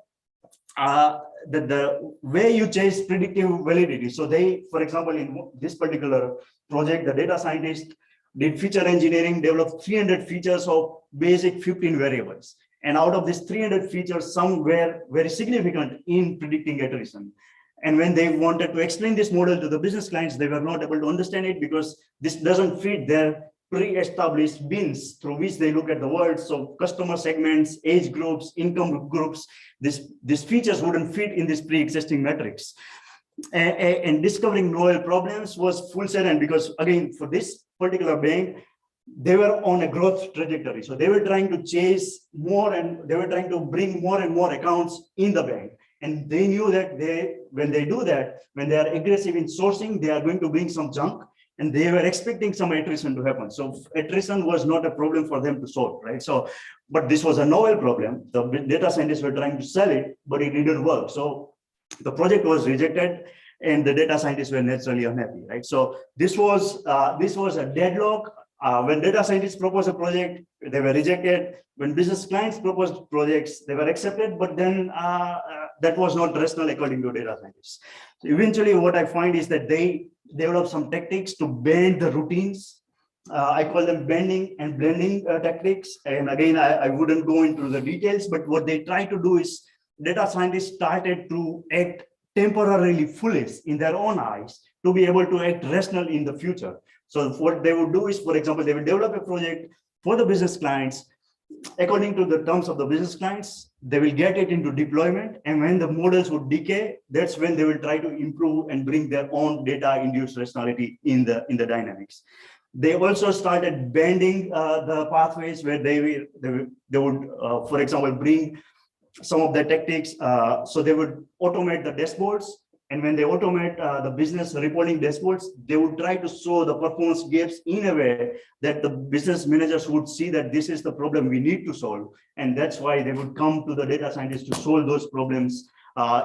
that the way you chase predictive validity. So they, for example, in this particular project, the data scientists did feature engineering, developed 300 features of basic 15 variables. And out of these 300 features, some were very significant in predicting attrition. And when they wanted to explain this model to the business clients, they were not able to understand it because this doesn't fit their pre-established bins through which they look at the world. So customer segments, age groups, income groups, these features wouldn't fit in these pre-existing metrics. And discovering novel problems was full serene because, again, for this particular bank, they were on a growth trajectory. So they were trying to chase more and they were trying to bring more and more accounts in the bank. And they knew that when they do that, when they are aggressive in sourcing, they are going to bring some junk, and they were expecting some attrition to happen. So attrition was not a problem for them to solve, right? So, but this was a novel problem. The data scientists were trying to sell it, but it didn't work. So the project was rejected, and the data scientists were naturally unhappy, right? So this was a deadlock. When data scientists proposed a project, they were rejected. When business clients proposed projects, they were accepted, but then that was not rational according to data scientists. So eventually what I find is that they develop some tactics to bend the routines. I call them bending and blending tactics. And again, I wouldn't go into the details, but what they try to do is data scientists started to act temporarily foolish in their own eyes to be able to act rational in the future. So what they would do is, for example, they will develop a project for the business clients. According to the terms of the business clients, they will get it into deployment. And when the models would decay, that's when they will try to improve and bring their own data-induced rationality in the dynamics. They also started bending the pathways where they would, for example, bring some of the tactics. So they would automate the dashboards. And when they automate the business reporting dashboards, they would try to show the performance gaps in a way that the business managers would see that this is the problem we need to solve. And that's why they would come to the data scientists to solve those problems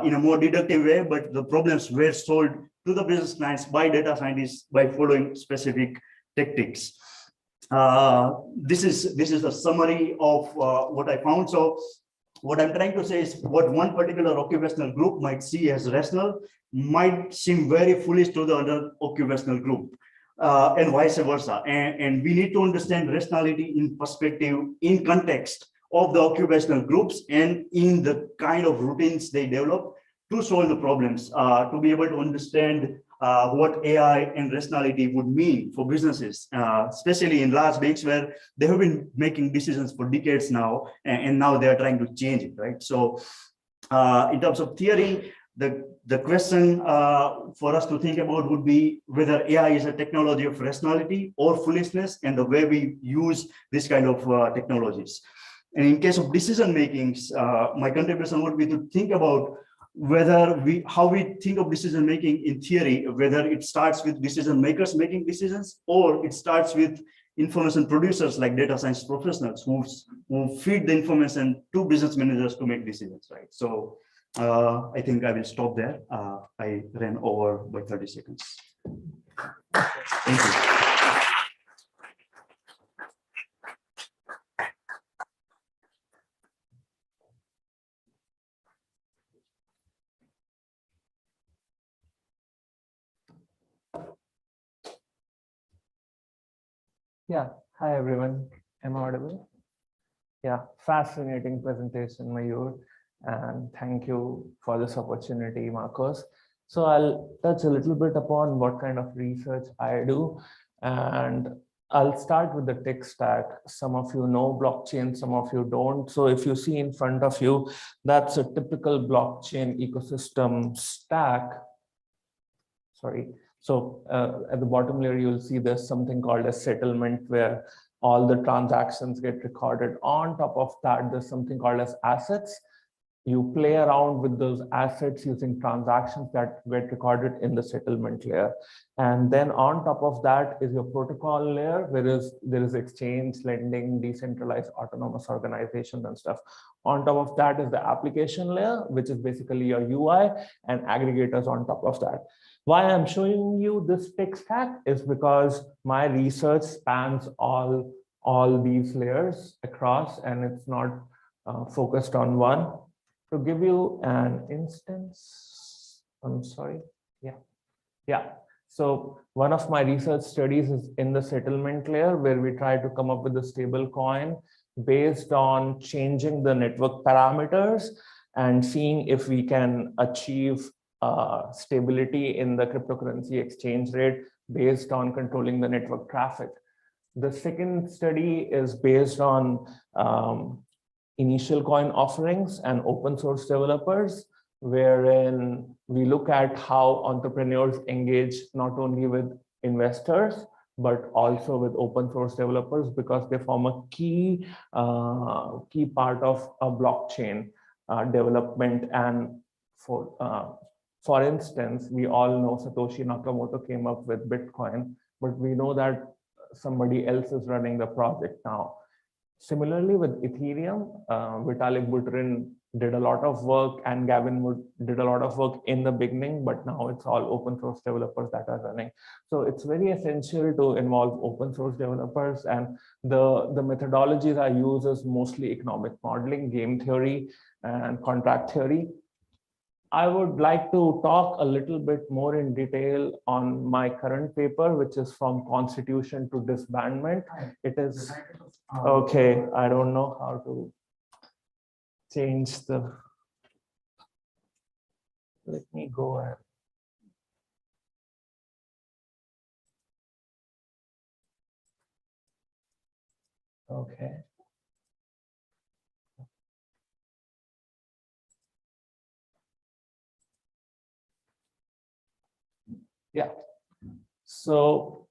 in a more deductive way. But the problems were solved to the business clients by data scientists by following specific tactics. This is a summary of what I found. So what I'm trying to say is what one particular occupational group might see as rational might seem very foolish to the other occupational group, and vice versa. And we need to understand rationality in perspective, in context of the occupational groups and in the kind of routines they develop to solve the problems, to be able to understand what AI and rationality would mean for businesses, especially in large banks where they have been making decisions for decades now, and now they are trying to change it, right? So in terms of theory, the question for us to think about would be whether AI is a technology of rationality or foolishness, and the way we use this kind of technologies. And in case of decision makings, my contribution would be to think about how we think of decision making in theory, whether it starts with decision makers making decisions, or it starts with information producers like data science professionals who feed the information to business managers to make decisions, right? So I think I will stop there. I ran over by 30 seconds. Thank you. Yeah, hi everyone. Am I audible? Yeah, fascinating presentation, Mayur, and thank you for this opportunity, Marcos. So I'll touch a little bit upon what kind of research I do, and I'll start with the tech stack. Some of you know blockchain, some of you don't. So if you see in front of you, that's a typical blockchain ecosystem stack. Sorry. So at the bottom layer, you'll see there's something called a settlement where all the transactions get recorded. On top of that, there's something called as assets. You play around with those assets using transactions that get recorded in the settlement layer. And then on top of that is your protocol layer, whereas there is exchange, lending, decentralized autonomous organizations and stuff. On top of that is the application layer, which is basically your UI and aggregators on top of that. Why I'm showing you this tech stack is because my research spans all these layers across, and it's not focused on one. To give you an instance, I'm sorry, yeah. So one of my research studies is in the settlement layer, where we try to come up with a stable coin based on changing the network parameters and seeing if we can achieve stability in the cryptocurrency exchange rate based on controlling the network traffic. The second study is based on initial coin offerings and open source developers, wherein we look at how entrepreneurs engage not only with investors, but also with open source developers, because they form a key part of a blockchain development. And for instance, we all know Satoshi Nakamoto came up with Bitcoin, but we know that somebody else is running the project now. Similarly, with Ethereum, Vitalik Buterin did a lot of work, and Gavin Wood did a lot of work in the beginning, but now it's all open source developers that are running. So it's very essential to involve open source developers, and the methodologies I use is mostly economic modeling, game theory, and contract theory. I would like to talk a little bit more in detail on my current paper, which is from Constitution to Disbandment. It is, okay, I don't know how to change the, let me go ahead. Okay. Yeah, so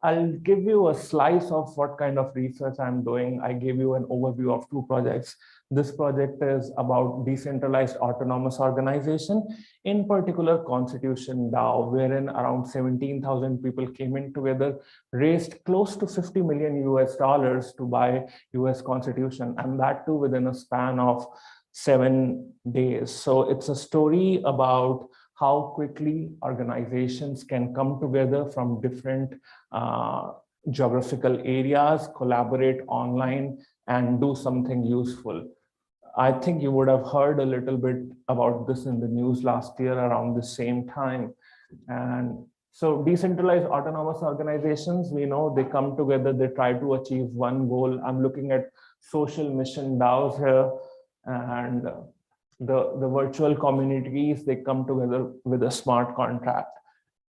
I'll give you a slice of what kind of research I'm doing. I gave you an overview of 2 projects. This project is about decentralized autonomous organization, in particular Constitution DAO, wherein around 17,000 people came in together, raised close to $50 million to buy US Constitution, and that too within a span of 7 days. So it's a story about how quickly organizations can come together from different geographical areas, collaborate online, and do something useful. I think you would have heard a little bit about this in the news last year around the same time. And so decentralized autonomous organizations, we know they come together, they try to achieve one goal. I'm looking at social mission DAOs here, and the virtual communities, they come together with a smart contract.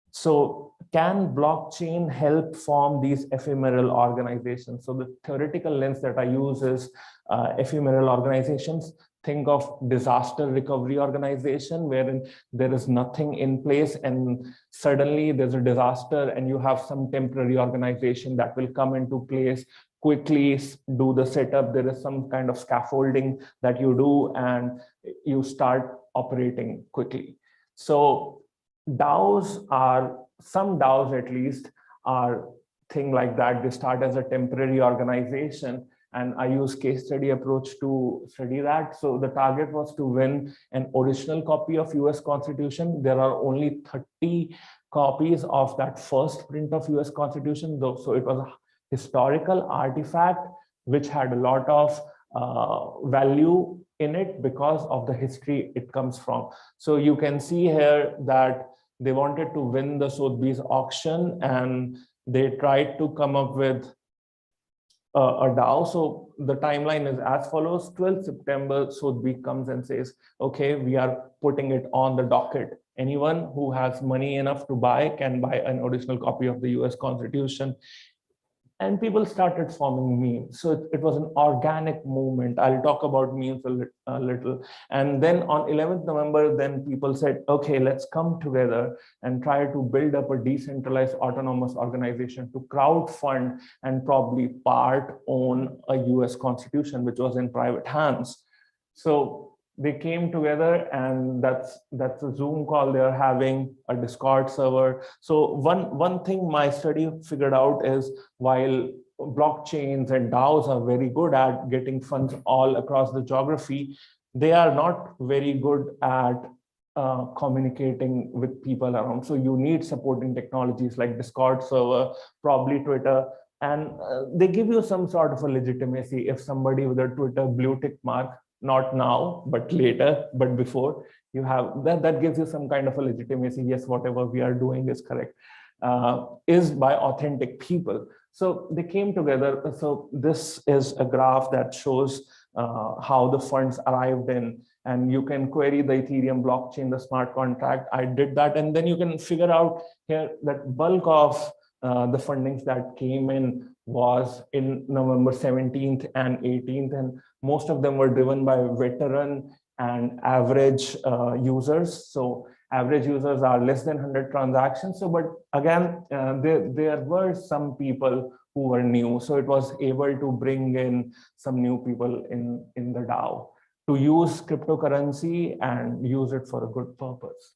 So can blockchain help form these ephemeral organizations? So the theoretical lens that I use is ephemeral organizations. think of disaster recovery organization, wherein there is nothing in place and suddenly there's a disaster and you have some temporary organization that will come into place, quickly do the setup. There is some kind of scaffolding that you do and you start operating quickly. So DAOs are, some DAOs at least are thing like that. They start as a temporary organization, and I use case study approach to study that. So the target was to win an original copy of US Constitution. There are only 30 copies of that first print of US Constitution, though. So it was a historical artifact which had a lot of value in it because of the history it comes from. So you can see here that they wanted to win the Sotheby's auction and they tried to come up with a DAO. So the timeline is as follows. 12th September, Sotheby's comes and says, okay, we are putting it on the docket. Anyone who has money enough to buy can buy an original copy of the US Constitution. And people started forming memes. So it was an organic movement. I'll talk about memes a little. And then on 11th November, then people said, okay, let's come together and try to build up a decentralized autonomous organization to crowdfund and probably part own a US Constitution, which was in private hands. So they came together, and that's a Zoom call they're having, a Discord server. So one thing my study figured out is, while blockchains and DAOs are very good at getting funds all across the geography, they are not very good at communicating with people around. So you need supporting technologies like Discord server, probably Twitter, and they give you some sort of a legitimacy. If somebody with a Twitter blue tick mark, not now, but later, but before, you have that gives you some kind of a legitimacy. Yes, whatever we are doing is correct, is by authentic people. So they came together. So this is a graph that shows how the funds arrived in, and you can query the Ethereum blockchain, the smart contract. I did that, and then you can figure out here that bulk of the fundings that came in was in November 17th and 18th, and most of them were driven by veteran and average users. So average users are less than 100 transactions. So, but again, there were some people who were new. So it was able to bring in some new people in the DAO to use cryptocurrency and use it for a good purpose.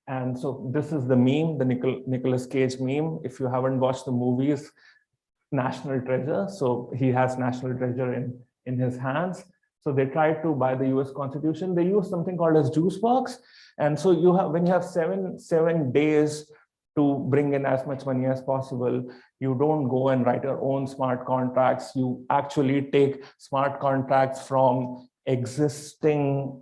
And so this is the meme, the Nicolas Cage meme. If you haven't watched the movies, National Treasure. So he has National Treasure in his hands. So they tried to buy the US Constitution. They use something called as juice box. And so you have, when you have seven days to bring in as much money as possible, you don't go and write your own smart contracts. You actually take smart contracts from existing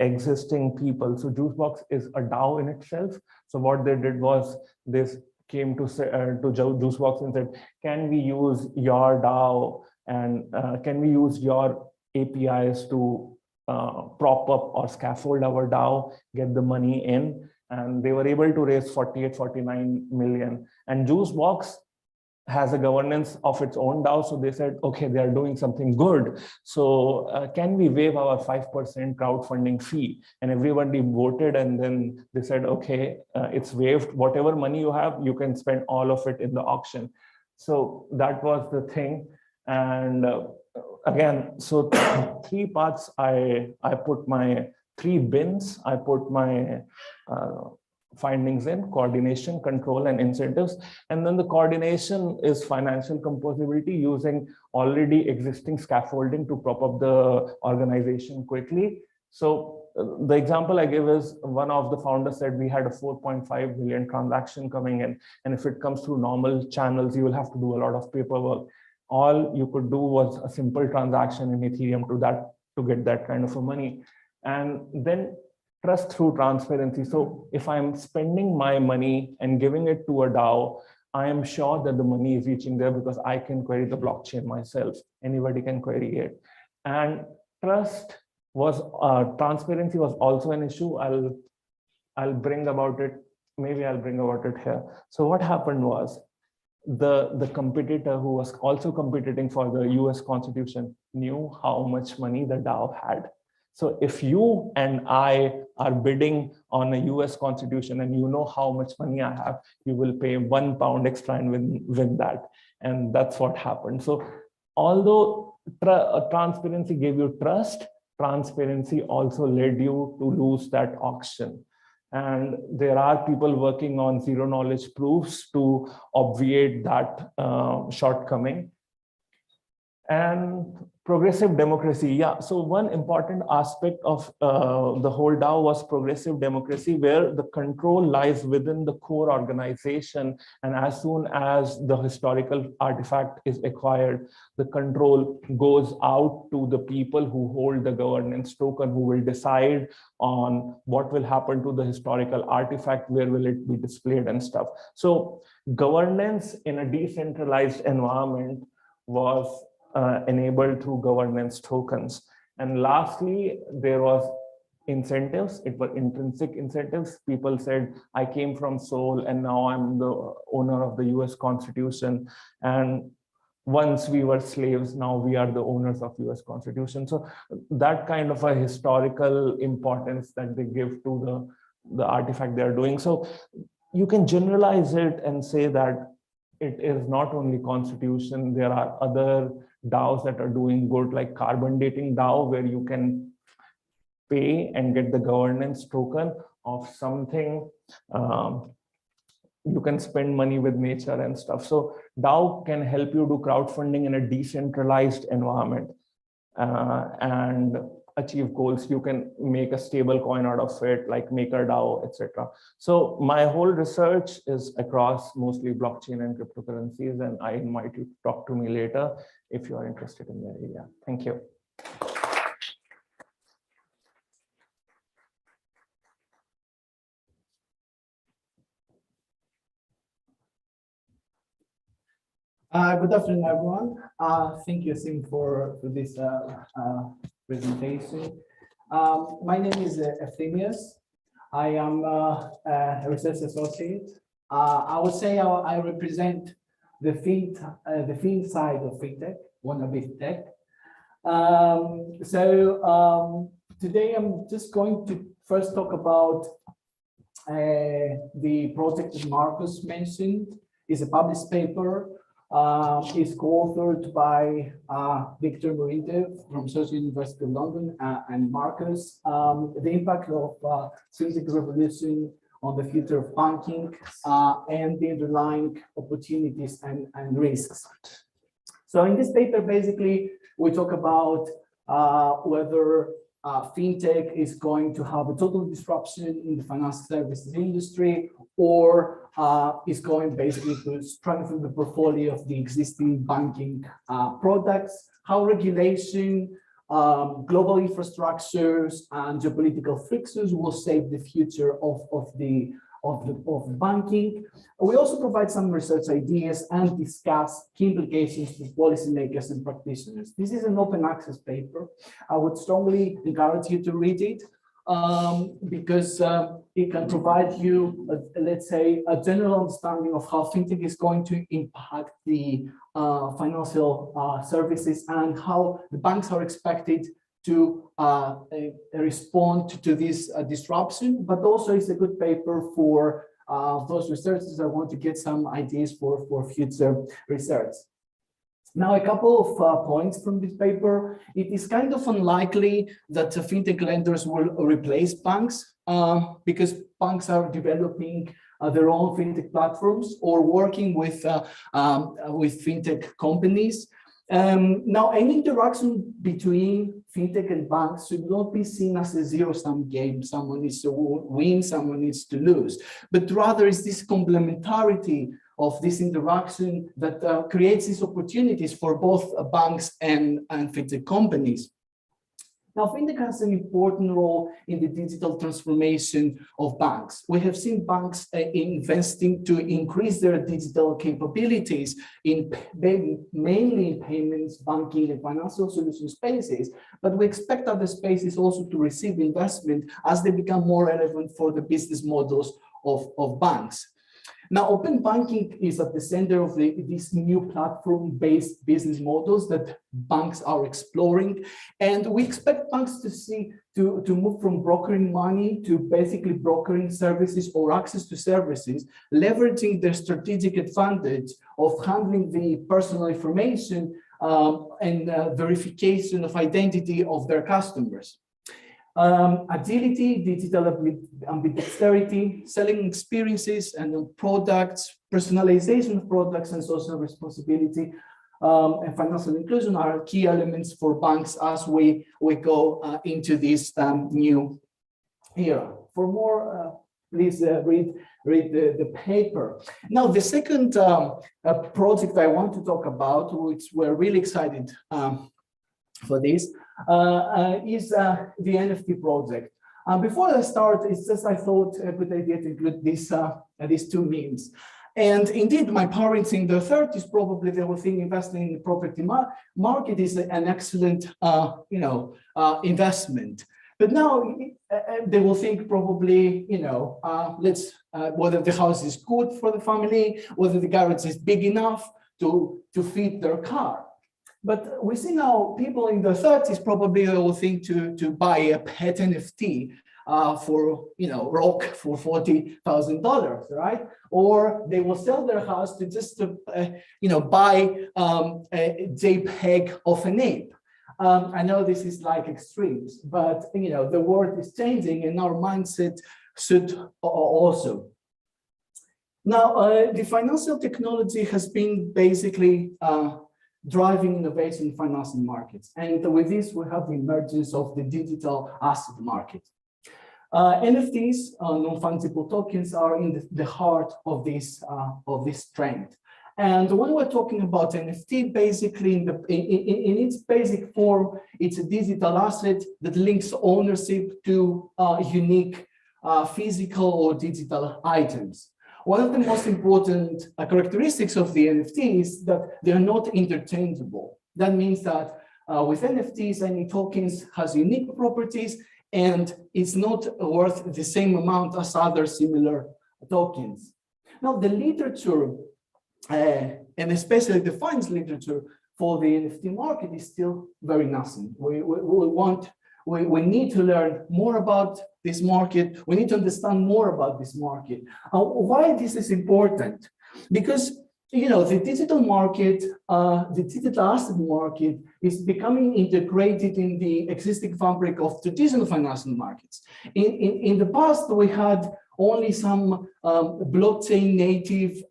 people. So Juicebox is a DAO in itself. So what they did was this came to Juicebox and said, can we use your DAO and can we use your APIs to prop up or scaffold our DAO, get the money in? And they were able to raise 49 million. And Juicebox has a governance of its own DAO. So they said, okay, they are doing something good. So can we waive our 5% crowdfunding fee? And everybody voted, and then they said, okay, it's waived. Whatever money you have, you can spend all of it in the auction. So that was the thing. And again, so three parts, I put my 3 bins. I put my findings in: coordination, control, and incentives. And then the coordination is financial composability, using already existing scaffolding to prop up the organization quickly. So the example I give is, one of the founders said we had a 4.5 million transaction coming in. And if it comes through normal channels, you will have to do a lot of paperwork. All you could do was a simple transaction in Ethereum to get that kind of a money. And then trust through transparency. So if I'm spending my money and giving it to a DAO, I am sure that the money is reaching there because I can query the blockchain myself. Anybody can query it. And trust was, transparency was also an issue. I'll bring about it. Maybe I'll bring about it here. So what happened was, the competitor who was also competing for the US Constitution knew how much money the DAO had. So if you and I are bidding on a US constitution and you know how much money I have, you will pay £1 extra and win that. And that's what happened. So although transparency gave you trust, transparency also led you to lose that auction. And there are people working on zero knowledge proofs to obviate that shortcoming. And progressive democracy, yeah. So one important aspect of the whole DAO was progressive democracy, where the control lies within the core organization. And as soon as the historical artifact is acquired, the control goes out to the people who hold the governance token, who will decide on what will happen to the historical artifact, where will it be displayed and stuff. So governance in a decentralized environment was enabled through governance tokens. And lastly, there was incentives. It were intrinsic incentives. People said, I came from Seoul and now I'm the owner of the US Constitution. And once we were slaves, now we are the owners of US Constitution. So that kind of a historical importance that they give to the artifact they're doing. So you can generalize it and say that it is not only Constitution, there are other DAOs that are doing good, like carbon dating DAO, where you can pay and get the governance token of something. You can spend money with nature and stuff. So DAO can help you do crowdfunding in a decentralized environment and achieve goals. You can make a stable coin out of it, like MakerDAO, etc. So my whole research is across mostly blockchain and cryptocurrencies, and I invite you to talk to me later if you are interested in the area. Thank you. Good afternoon, everyone. Thank you, Sim, for this presentation. My name is Efthymios. I am a research associate. I would say I represent the fin side of FinTech, wannabe tech. Today I'm just going to first talk about the project that Marcus mentioned. It's a published paper. It's co-authored by Victor Morintev from Social University of London and Marcus. The impact of fintech revolution on the future of banking and the underlying opportunities and risks. So in this paper, basically, we talk about whether fintech is going to have a total disruption in the financial services industry, or is going basically to strengthen the portfolio of the existing banking products, how regulation, global infrastructures, and geopolitical frictions will shape the future of banking. We also provide some research ideas and discuss key implications for policymakers and practitioners. This is an open access paper. I would strongly encourage you to read it because it can provide you, let's say, a general understanding of how fintech is going to impact the financial services and how the banks are expected to respond to this disruption, but also it's a good paper for those researchers that want to get some ideas for future research. Now, a couple of points from this paper. It is kind of unlikely that fintech lenders will replace banks because banks are developing their own fintech platforms or working with fintech companies. Now, any interaction between fintech and banks should not be seen as a zero-sum game. Someone needs to win, someone needs to lose, but rather is this complementarity of this interaction that creates these opportunities for both banks and fintech companies. Now, fintech has an important role in the digital transformation of banks. We have seen banks investing to increase their digital capabilities in mainly in payments, banking, and financial solution spaces. But we expect other spaces also to receive investment as they become more relevant for the business models of banks. Now, open banking is at the center of these new platform-based business models that banks are exploring, and we expect banks to move from brokering money to basically brokering services or access to services, leveraging their strategic advantage of handling the personal information and verification of identity of their customers. Agility, digital ambidexterity, selling experiences and products, personalization of products and social responsibility, and financial inclusion are key elements for banks as we go into this new era. For more, please read the paper. Now, the second project I want to talk about, which we're really excited for this, is the NFT project. Before I start, it's just I thought a good idea to include these two memes. And indeed, my parents in their 30s, probably they will think investing in the property market is an excellent, investment. But now they will think probably, whether the house is good for the family, whether the garage is big enough to fit their car. But we see now people in their 30s probably they will think to buy a pet NFT for rock for $40,000, right? Or they will sell their house to just buy a JPEG of an ape. I know this is like extremes, but the world is changing and our mindset should also. Now, the financial technology has been basically driving innovation in financial markets. And with this, we have the emergence of the digital asset market. NFTs, non-fungible tokens, are in the heart of this trend. And when we're talking about NFT, basically in its basic form, it's a digital asset that links ownership to unique physical or digital items. One of the most important characteristics of the NFT is that they're not interchangeable. That means that with NFTs, any tokens has unique properties and it's not worth the same amount as other similar tokens. Now, the literature, and especially the finance literature for the NFT market is still very nascent. We need to learn more about this market. We need to understand more about this market. Why this is important? Because the digital market, the digital asset market is becoming integrated in the existing fabric of traditional financial markets. In the past, we had only some blockchain native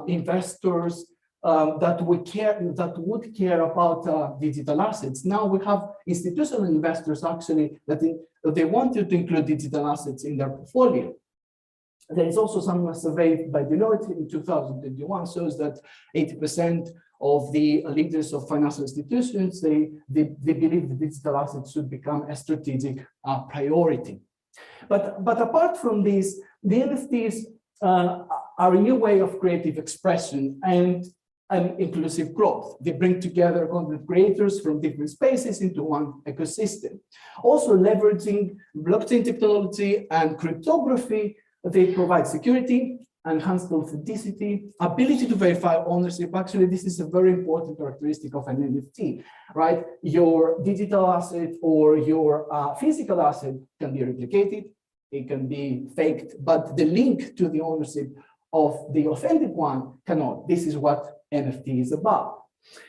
investors that would care about digital assets. Now we have institutional investors actually that they wanted to include digital assets in their portfolio. There is also some survey by Deloitte in 2021 shows that 80% of the leaders of financial institutions, they believe the digital assets should become a strategic priority. But apart from this, the NFTs are a new way of creative expression and inclusive growth. They bring together content creators from different spaces into one ecosystem. Also leveraging blockchain technology and cryptography, they provide security, enhanced authenticity, ability to verify ownership. Actually, this is a very important characteristic of an NFT, right? Your digital asset or your physical asset can be replicated, it can be faked, but the link to the ownership of the authentic one cannot. This is what NFT is about.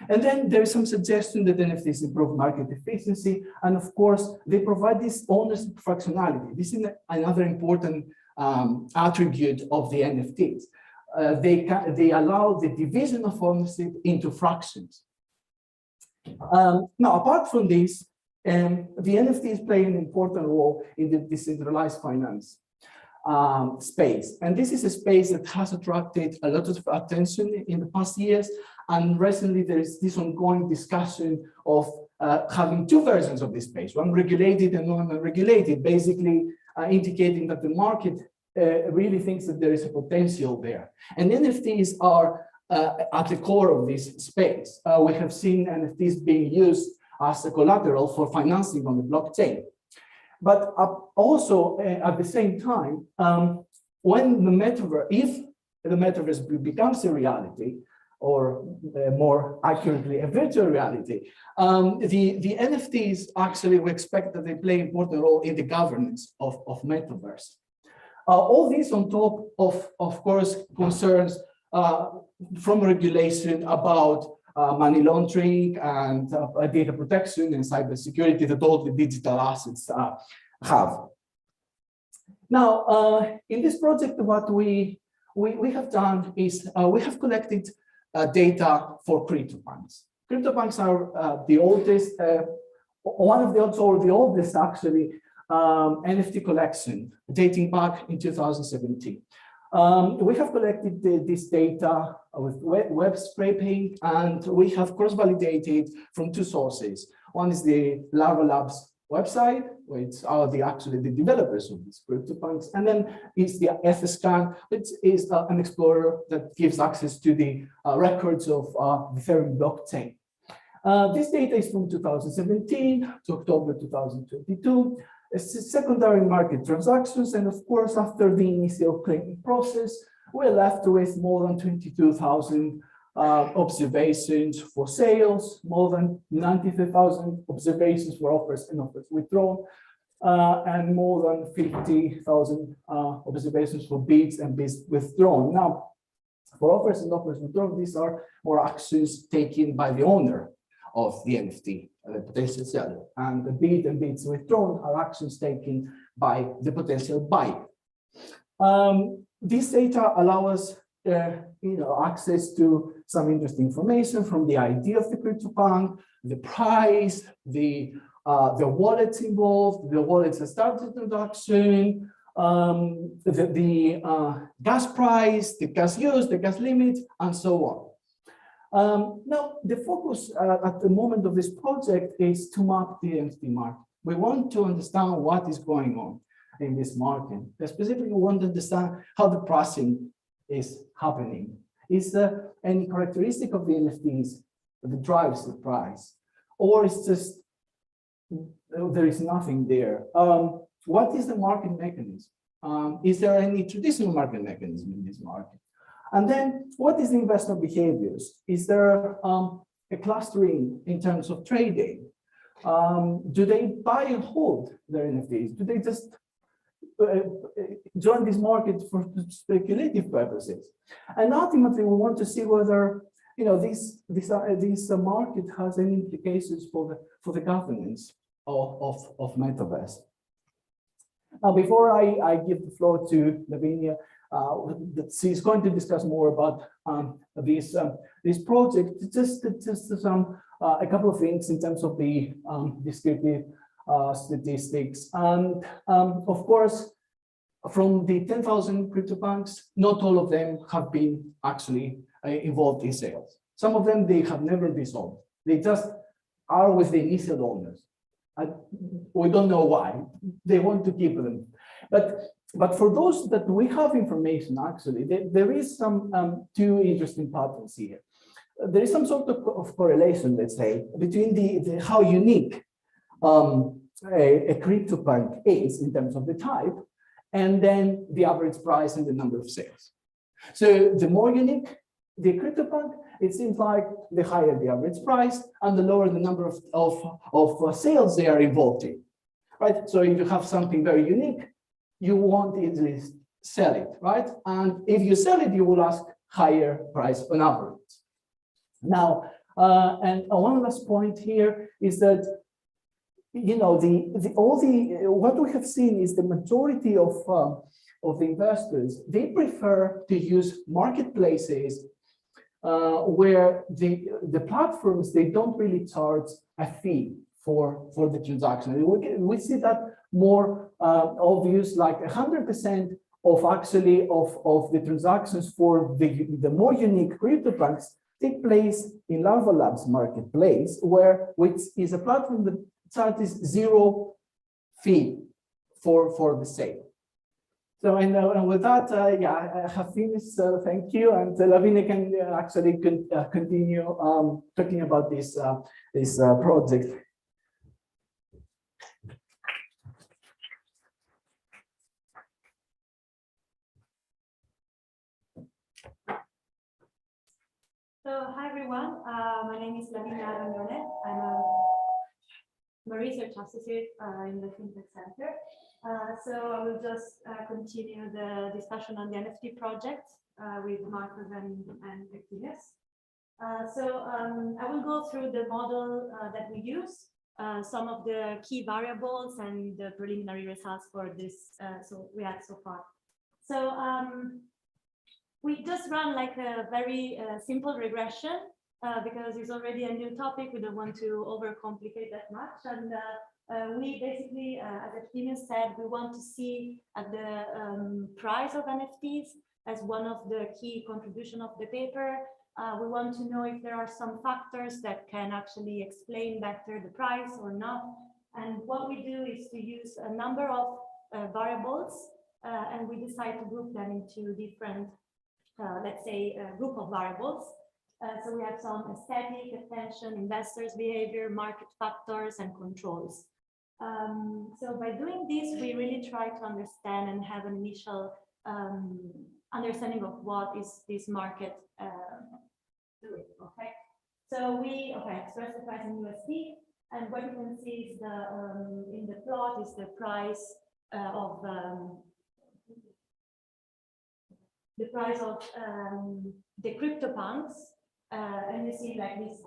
And then there is some suggestion that NFTs improve market efficiency. And of course, they provide this ownership fractionality. This is another important attribute of the NFTs. They allow the division of ownership into fractions. Now, apart from this, the NFTs play an important role in the decentralized finance space. And this is a space that has attracted a lot of attention in the past years. And recently, there is this ongoing discussion of having two versions of this space, one regulated and one unregulated, basically indicating that the market really thinks that there is a potential there. And NFTs are at the core of this space. We have seen NFTs being used as a collateral for financing on the blockchain. But also at the same time, when the metaverse, if the metaverse becomes a reality, or more accurately, a virtual reality. The NFTs actually, we expect that they play an important role in the governance of metaverse. All this on top of course, concerns from regulation about money laundering and data protection and cybersecurity that all the digital assets have. Now, in this project, what we have done is we have collected data for CryptoPunks. CryptoPunks are the oldest, one of the oldest actually, NFT collection dating back in 2017. We have collected this data with web scraping, and we have cross-validated from two sources. One is the Larva Labs website, which are actually the developers of these CryptoPunks, and then is the Etherscan, which is an explorer that gives access to the records of the Ethereum blockchain. This data is from 2017 to October 2022. It's secondary market transactions, and of course, after the initial claiming process, we're left with more than 22,000 observations for sales, more than 93,000 observations for offers and offers withdrawn, and more than 50,000 observations for bids and bids withdrawn. Now, for offers and offers withdrawn, these are more actions taken by the owner of the NFT, the potential seller, and the bid and bids withdrawn are actions taken by the potential buyer. This data allow us access to some interesting information from the idea of the CryptoPunk, the price, the wallets involved, the wallets that started the transaction, the gas price, the gas use, the gas limit, and so on. Now, the focus at the moment of this project is to map the NFT market. We want to understand what is going on in this market. Specifically, we want to understand how the pricing is happening. Is there any characteristic of the NFTs that drives the price? Or is just there is nothing there? What is the market mechanism? Is there any traditional market mechanism in this market? And then what is the investor behaviors? Is there a clustering in terms of trading? Do they buy and hold their NFTs? Do they just join this market for speculative purposes? And ultimately, we want to see whether this market has any implications for the governance of metaverse. Now, before I give the floor to Lavinia, she's going to discuss more about this project. Just a couple of things in terms of the descriptive statistics. And of course, from the 10,000 CryptoPunks, not all of them have been actually involved in sales. Some of them, they have never been sold. They just are with the initial owners. We don't know why. They want to keep them. But for those that we have information, actually, there is some two interesting patterns here. There is some sort of correlation, let's say, between how unique a CryptoPunk is in terms of the type, and then the average price and the number of sales. So the more unique the CryptoPunk, it seems like the higher the average price and the lower the number of sales they are involved in, right? So if you have something very unique, you won't easily sell it, right? And if you sell it, you will ask higher price on average. Now, and one last point here is that what we have seen is the majority of the investors, they prefer to use marketplaces where the platforms, they don't really charge a fee for the transaction. We see that more obvious, like 100% of the transactions for the more unique CryptoPunks take place in Larva Labs marketplace, which is a platform that charges zero fee for the sale. So, and with that, I have finished. Thank you, and Lavinia can actually continue talking about this project. Hi everyone, my name is Lavinia Aragnone. I'm a research associate in the FinTech Center. So I will just continue the discussion on the NFT project with Marcus and Activius. I will go through the model that we use, some of the key variables and the preliminary results for this. So we had so far. So we just run like a very simple regression because it's already a new topic. We don't want to overcomplicate that much. And we basically, as Activius said, we want to see at the price of NFTs as one of the key contribution of the paper. We want to know if there are some factors that can actually explain better the price or not. And what we do is to use a number of variables and we decide to group them into different, let's say, a group of variables. So we have some aesthetic, attention, investors' behavior, market factors, and controls. So by doing this, we really try to understand and have an initial understanding of what is this market doing. Okay. So we express the price in USD, and what you can see is the in the plot is the price of the CryptoPunks, and you see like this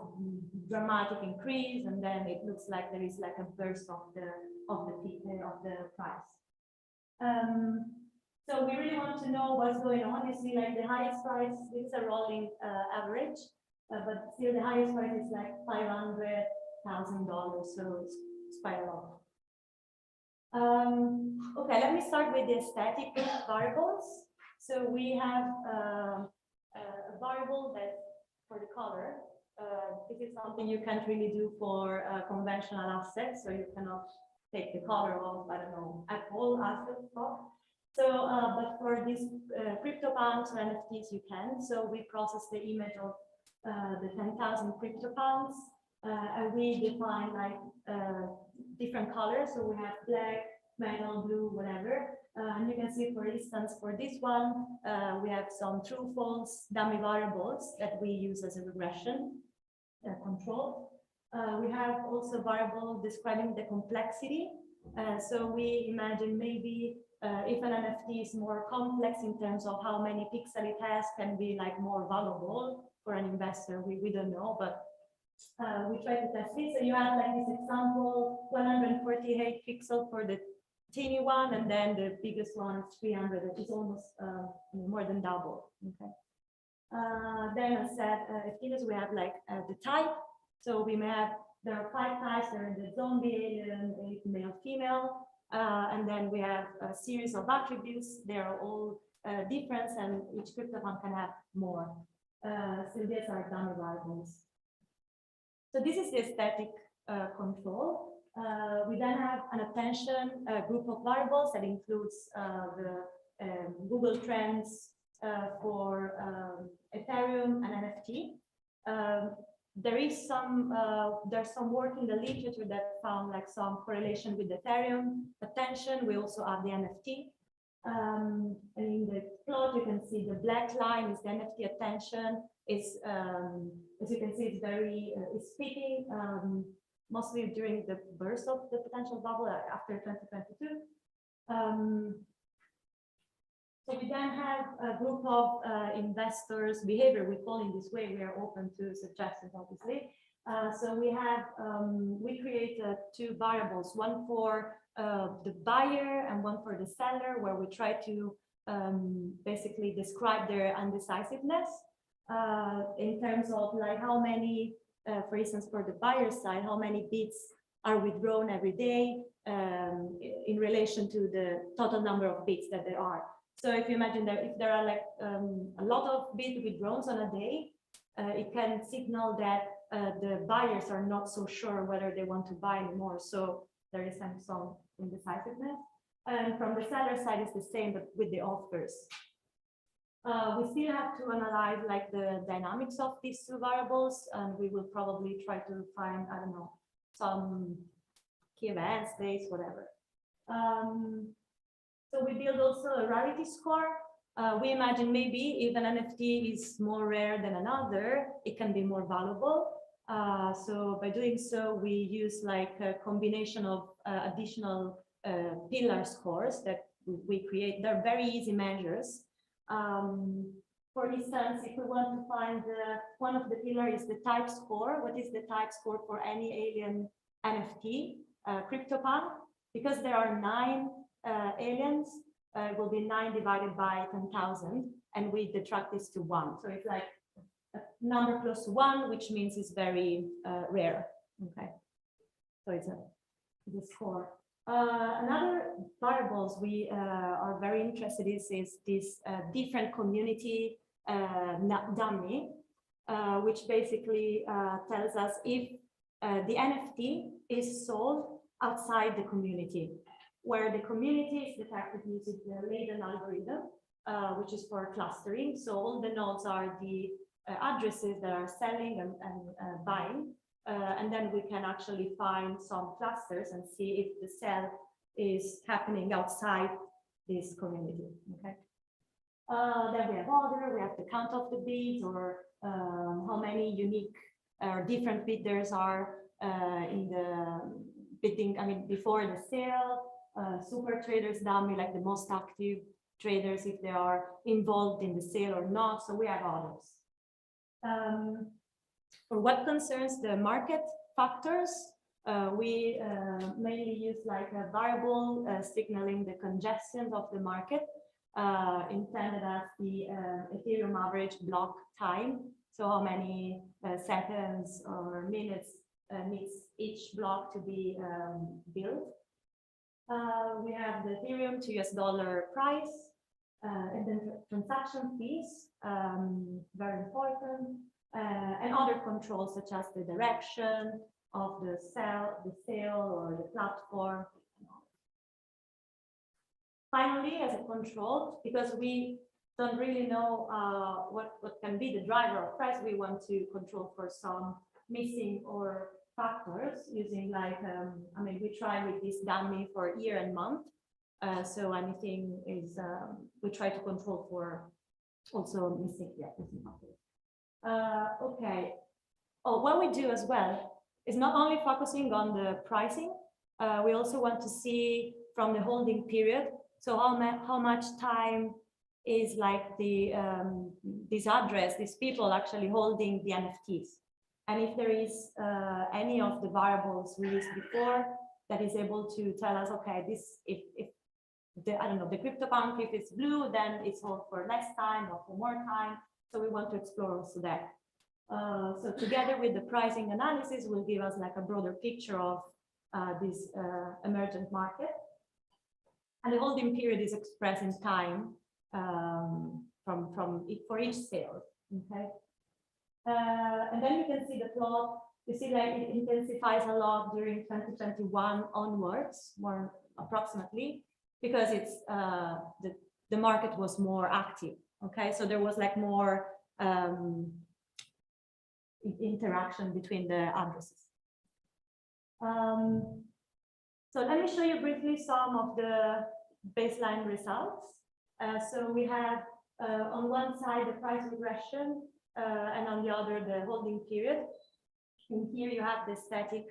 dramatic increase, and then it looks like there is like a burst of the price. So we really want to know what's going on. You see like the highest price, this is a rolling average, but still the highest price is like $500,000, so it's quite a lot. Okay, let me start with the aesthetic variables. So we have a variable that for the color. This is something you can't really do for conventional assets, so you cannot take the color of, I don't know, Apple assets. So, but for these CryptoPunks or NFTs, you can. So we process the image of the 10,000 CryptoPunks, and we define like different colors. So we have black, metal, blue, whatever. And you can see, for instance, for this one, we have some true, false dummy variables that we use as a regression control. We have also variable describing the complexity. So we imagine maybe if an NFT is more complex in terms of how many pixels it has, can be like more valuable for an investor. We don't know, but we try to test this. So you have like this example, 148 pixels for the teeny one, and then the biggest one is 300, which is almost more than double. Okay. Then as said, we have like the type. So we may have, there are 5 types. There are the zombie, alien, male, female, and then we have a series of attributes. They are all different, and each CryptoPunk can have more. So these are dummy variables. So this is the aesthetic control. We then have an attention group of variables that includes the Google Trends for Ethereum and NFT. There's some work in the literature that found like some correlation with Ethereum attention. We also have the NFT. And in the plot, you can see the black line is the NFT attention. It's as you can see, it's peaking mostly during the burst of the potential bubble after 2022. So we then have a group of investors' behavior. We call in this way. We are open to suggestions, obviously. So we have we create 2 variables, one for the buyer and one for the seller, where we try to basically describe their undecisiveness in terms of like how many, for instance, for the buyer side, how many bids are withdrawn every day in relation to the total number of bids that there are. So if you imagine that if there are like a lot of bid withdrawals on a day, it can signal that the buyers are not so sure whether they want to buy anymore. So there is some indecisiveness. And from the seller side, it's the same, but with the offers. We still have to analyze like the dynamics of these 2 variables, and we will probably try to find, I don't know, some key events, days, whatever. So we build also a rarity score. We imagine maybe if an NFT is more rare than another, it can be more valuable. So by doing so, we use like a combination of additional pillar scores that we create. They're very easy measures. For instance, if we want to find one of the pillars is the type score. What is the type score for any alien NFT, CryptoPunk? Because there are 9 aliens, it will be 9 divided by 10,000, and we detract this to 1. So it's like a number close to 1, which means it's very rare. Okay, so it's a score. Another variables we are very interested in is this different community dummy, which basically tells us if the NFT is sold outside the community, where the community is detected using the Leiden algorithm, which is for clustering. So all the nodes are the addresses that are selling and buying. And then we can actually find some clusters and see if the sale is happening outside this community. Okay. Then we have order, we have the count of the bids, or how many unique or different bidders are in the bidding, I mean, before the sale, super traders dummy, like the most active traders, if they are involved in the sale or not. So we have others. For what concerns the market factors, we mainly use like a variable signaling the congestion of the market, intended as the Ethereum average block time. So how many seconds or minutes needs each block to be built. We have the Ethereum to US dollar price, and then transaction fees, very important. And other controls such as the direction of the sale or the platform. Finally, as a control, because we don't really know what can be the driver of price, we want to control for some missing or factors using like, I mean, we try with this dummy for year and month. So anything is, we try to control for also missing factors. Okay. Oh, what we do as well is not only focusing on the pricing, we also want to see from the holding period. So how much time is like the this address, these people actually holding the NFTs, and if there is any of the variables we used before that is able to tell us, okay, this if the, I don't know, the CryptoPunk, if it's blue, then it's hold for less time or for more time. So we want to explore also that. So together with the pricing analysis will give us like a broader picture of this emergent market. And the holding period is expressed in time for each sale. Okay. And then you can see the plot. You see like it intensifies a lot during 2021 onwards, more approximately, because it's the market was more active. Okay, so there was like more interaction between the addresses. So let me show you briefly some of the baseline results. So we have on one side the price regression and on the other the holding period. And here you have the static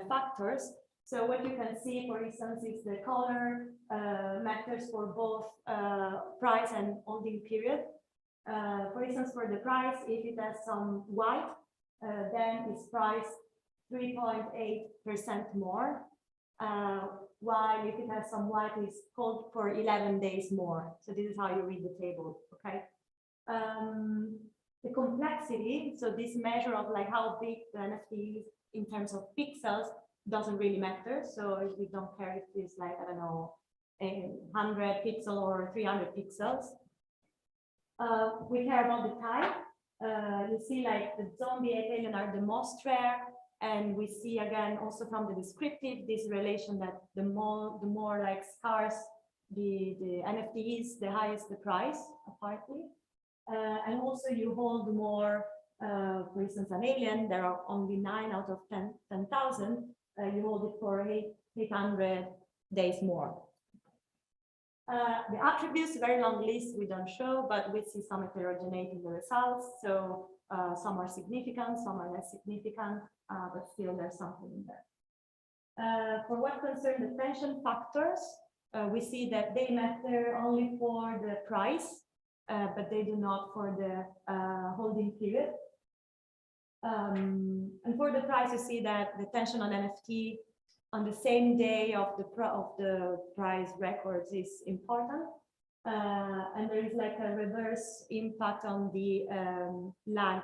factors. So what you can see, for instance, is the color matters for both price and holding period. For instance, for the price, if it has some white, then its price 3.8% more, while if it has some white, it's called for 11 days more. So this is how you read the table, okay? The complexity, so this measure of like how big the NFT is in terms of pixels doesn't really matter. So we don't care if it's like, I don't know, 100 pixels or 300 pixels. We care about the type. You see like the zombie alien are the most rare. And we see again also from the descriptive this relation that the more like scarce the NFT is, the highest the price, apparently. And also you hold more, for instance, an alien, there are only 9 out of 10,000, you hold it for 800 days more. The attributes, very long list, we don't show, but we see some heterogeneity in the results. So some are significant, some are less significant, but still there's something in there. For what concerns the tension factors, we see that they matter only for the price, but they do not for the holding period. And for the price, you see that the tension on NFT on the same day of the price records is important. And there is like a reverse impact on the lag.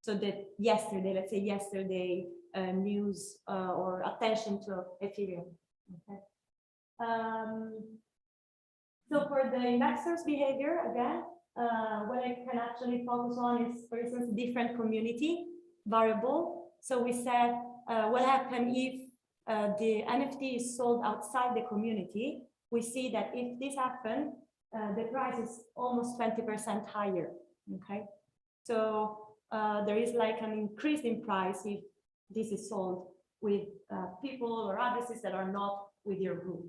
So that yesterday, let's say yesterday, news or attention to Ethereum. Okay. So for the investors' behavior, again, what I can actually focus on is, for instance, different community variable. So we said, what happens if the NFT is sold outside the community? We see that if this happens, the price is almost 20% higher. Okay, so there is like an increase in price if this is sold with people or addresses that are not with your group,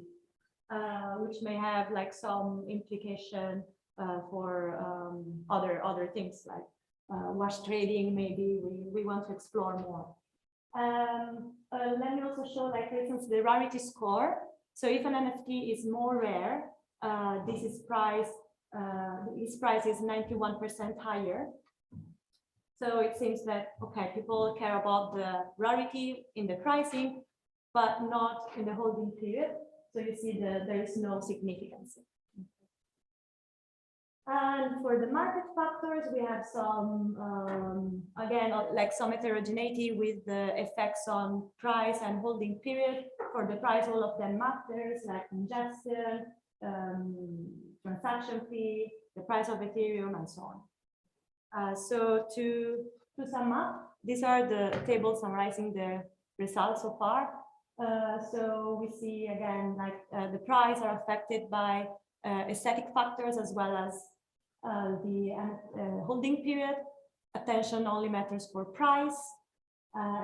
which may have like some implication for other things like wash trading. Maybe we want to explore more. Let me also show, like, for instance, the rarity score. So if an NFT is more rare, its price is 91% higher. So it seems that, okay, people care about the rarity in the pricing, but not in the holding period. So you see that there is no significance. And for the market factors, we have some, again, like some heterogeneity with the effects on price and holding period. For the price, all of them matters, like congestion, transaction fee, the price of Ethereum, and so on. So to sum up, these are the tables summarizing the results so far. So we see again, like the price are affected by aesthetic factors as well as the holding period. Attention only matters for price.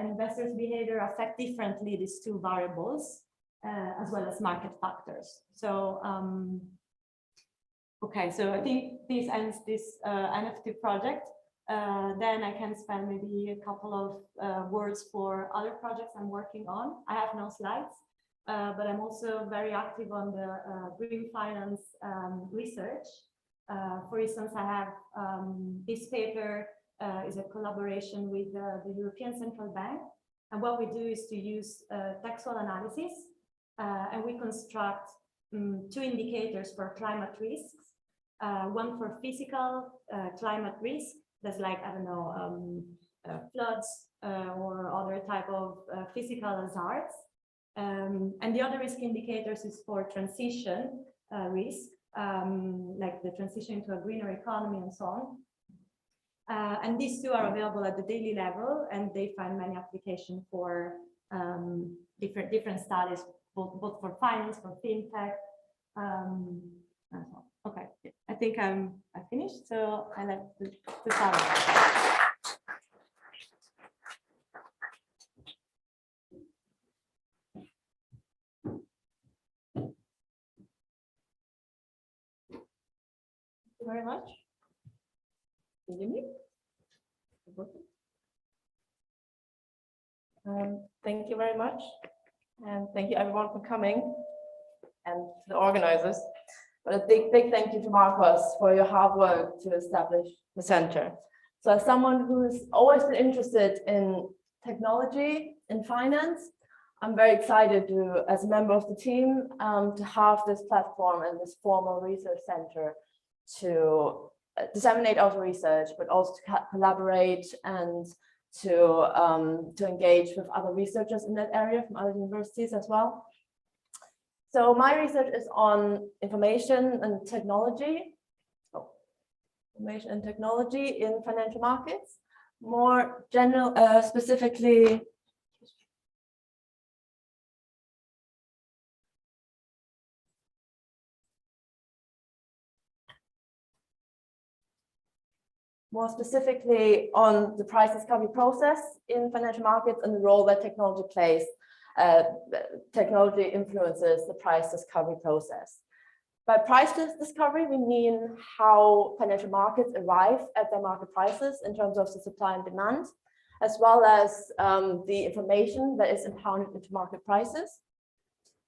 Investors' behavior affect differently these two variables, as well as market factors. So, okay, so I think this ends this NFT project. Then I can spend maybe a couple of words for other projects I'm working on. I have no slides, but I'm also very active on the green finance research. For instance, I have this paper is a collaboration with the European Central Bank. And what we do is to use textual analysis, and we construct two indicators for climate risks. One for physical climate risk, that's like, I don't know, floods or other type of physical hazards. And the other risk indicators is for transition risk, like the transition to a greener economy and so on. And these two are available at the daily level, and they find many applications for different studies, both for finance, for FinTech. And so on. Okay, I think I finished, so I like to start. Thank you very much. Can you hear me? Thank you very much, and thank you everyone for coming, and to the organizers. But a big thank you to Marcos for your hard work to establish the center. So as someone who's always been interested in technology and finance, I'm very excited to, as a member of the team, to have this platform and this formal research center to disseminate our research, but also to collaborate and to engage with other researchers in that area from other universities as well. So my research is on information and technology. Information and technology in financial markets, more general, specifically. More specifically on the price discovery process in financial markets and the role that technology plays. Technology influences the price discovery process. By price discovery, we mean how financial markets arrive at their market prices in terms of the supply and demand, as well as the information that is impounded into market prices.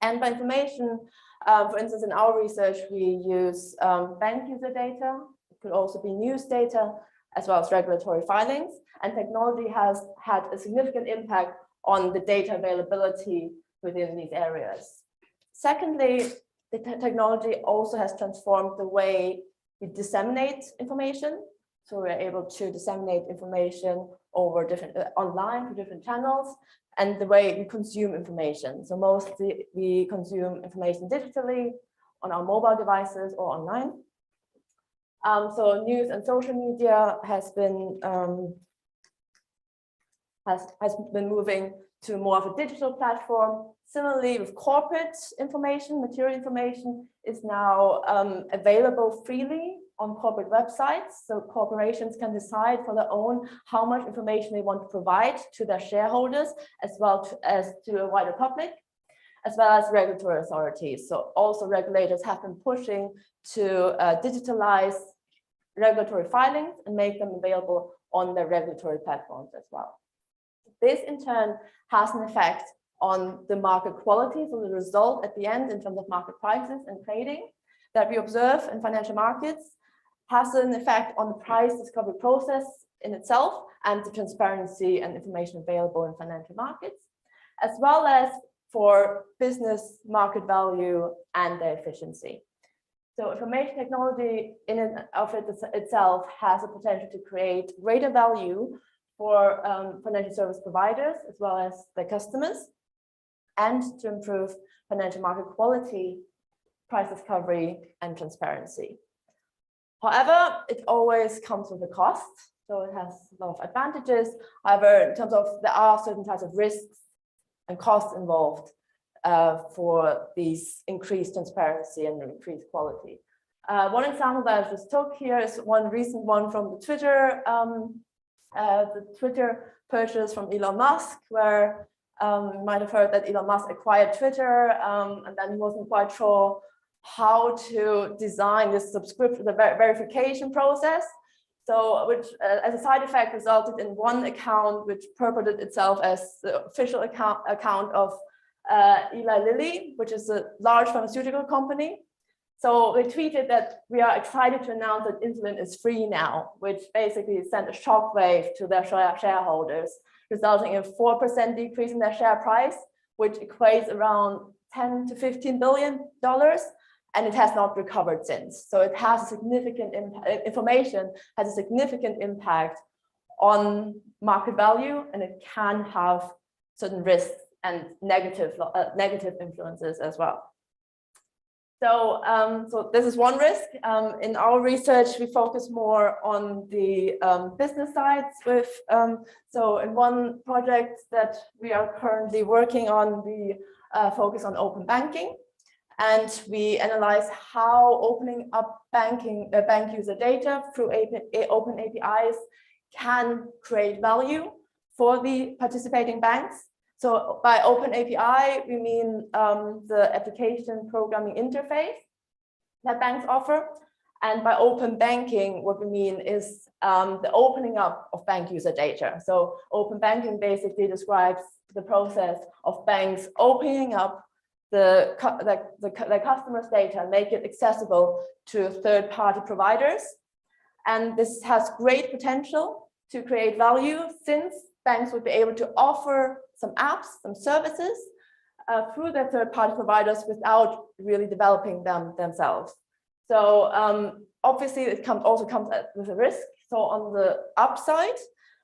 And by information, for instance, in our research, we use bank user data. It could also be news data, as well as regulatory filings. And technology has had a significant impact on the data availability within these areas. Secondly, the technology also has transformed the way we disseminate information. So we're able to disseminate information over different online through different channels, and the way we consume information. So mostly we consume information digitally on our mobile devices or online. So news and social media has been moving to more of a digital platform. Similarly, with corporate information, material information is now available freely on corporate websites. So corporations can decide for their own how much information they want to provide to their shareholders, as well as to a wider public, as well as regulatory authorities. So also regulators have been pushing to digitalize regulatory filings and make them available on their regulatory platforms as well. This in turn has an effect on the market quality, so the result at the end in terms of market prices and trading that we observe in financial markets has an effect on the price discovery process in itself and the transparency and information available in financial markets, as well as for business market value and their efficiency. So information technology in and of itself has a potential to create greater value for financial service providers as well as their customers, and to improve financial market quality, price discovery, and transparency. However, it always comes with a cost. So it has a lot of advantages. However, in terms of there are certain types of risks and costs involved for these increased transparency and increased quality. One example that I just took here is one recent one from the Twitter purchase from Elon Musk, where you might have heard that Elon Musk acquired Twitter, and then he wasn't quite sure how to design this subscription, the verification process. So, which as a side effect resulted in one account which purported itself as the official account of Eli Lilly, which is a large pharmaceutical company. So they tweeted that we are excited to announce that insulin is free now, which basically sent a shockwave to their shareholders, resulting in a 4% decrease in their share price, which equates around $10 to $15 billion. And it has not recovered since. So it has a significant impact, information has a significant impact on market value, and it can have certain risks and negative influences as well. So, so this is one risk. In our research, we focus more on the business sides with, so in one project that we are currently working on, we focus on open banking. And we analyze how opening up bank user data through open APIs can create value for the participating banks. So by open API, we mean the application programming interface that banks offer. And by open banking, what we mean is the opening up of bank user data. So open banking basically describes the process of banks opening up the customer's data and make it accessible to third-party providers. And this has great potential to create value, since banks would be able to offer some apps, some services through their third-party providers without really developing them themselves. So obviously it also comes with a risk. So on the upside,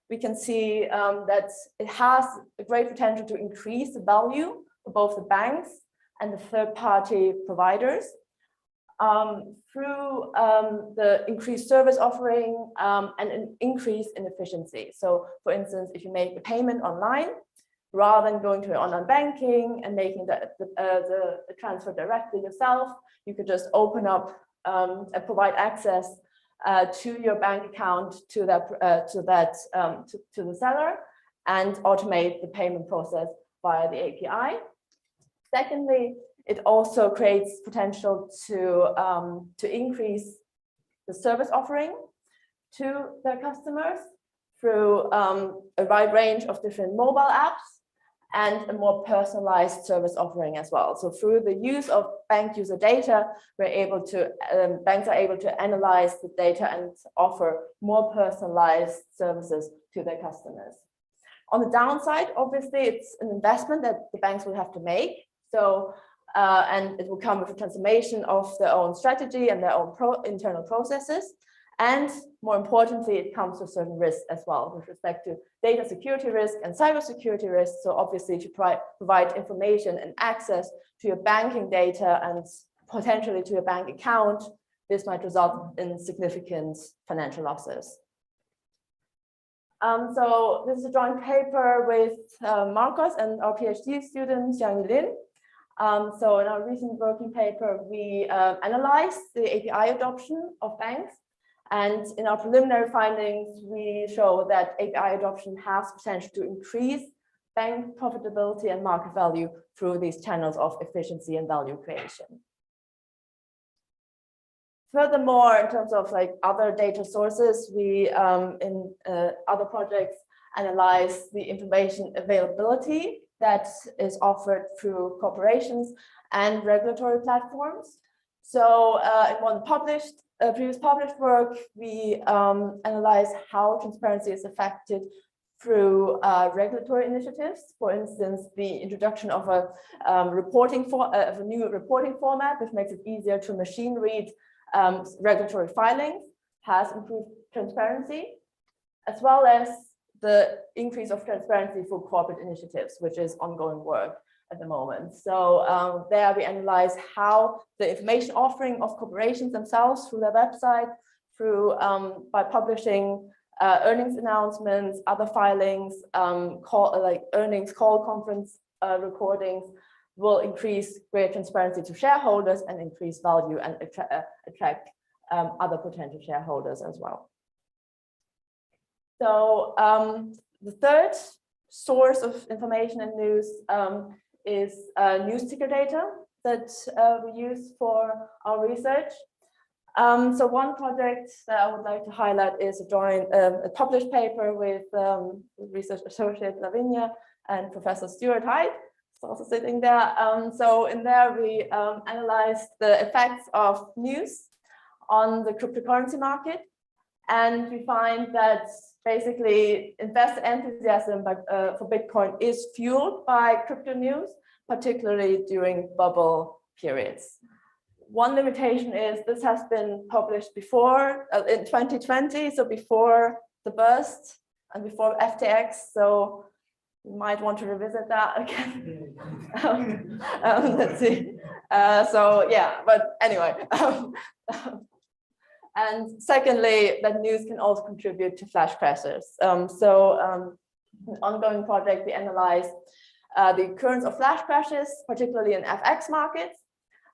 we can see that it has a great potential to increase the value for both the banks and the third-party providers through the increased service offering and an increase in efficiency. So for instance, if you make a payment online, rather than going to online banking and making the transfer directly yourself, you could just open up and provide access to your bank account to the seller and automate the payment process via the API. Secondly, It also creates potential to increase the service offering to their customers through a wide range of different mobile apps and a more personalized service offering as well. So through the use of bank user data, banks are able to analyze the data and offer more personalized services to their customers. On the downside, obviously, it's an investment that the banks will have to make. So, and it will come with a transformation of their own strategy and their own internal processes. And more importantly, it comes with certain risks as well with respect to data security risk and cybersecurity risk. So obviously to provide information and access to your banking data and potentially to your bank account, this might result in significant financial losses. So this is a joint paper with Marcos and our PhD student, Xiang Lin. So in our recent working paper, we analyzed the API adoption of banks. And in our preliminary findings, we show that API adoption has potential to increase bank profitability and market value through these channels of efficiency and value creation. Furthermore, in terms of like other data sources, we in other projects analyze the information availability that is offered through corporations and regulatory platforms. So in one previous published work, we analyze how transparency is affected through regulatory initiatives. For instance, the introduction of a new reporting format, which makes it easier to machine read regulatory filings, has improved transparency, as well as the increase of transparency for corporate initiatives, which is ongoing work at the moment. So there we analyze how the information offering of corporations themselves through their website, by publishing earnings announcements, other filings, earnings call conference recordings, will increase greater transparency to shareholders and increase value and attract other potential shareholders as well. So the third source of information and news is news ticker data that we use for our research. So one project that I would like to highlight is a published paper with research associate Lavinia and Professor Stuart Hyde, who's also sitting there. So in there we analyzed the effects of news on the cryptocurrency market, and we find that basically investor enthusiasm for Bitcoin is fueled by crypto news, particularly during bubble periods. One limitation is this has been published before in 2020, so before the burst and before FTX. So you might want to revisit that again. Let's see. So yeah, but anyway. And secondly, that news can also contribute to flash crashes. An ongoing project, we analyzed the occurrence of flash crashes, particularly in FX markets.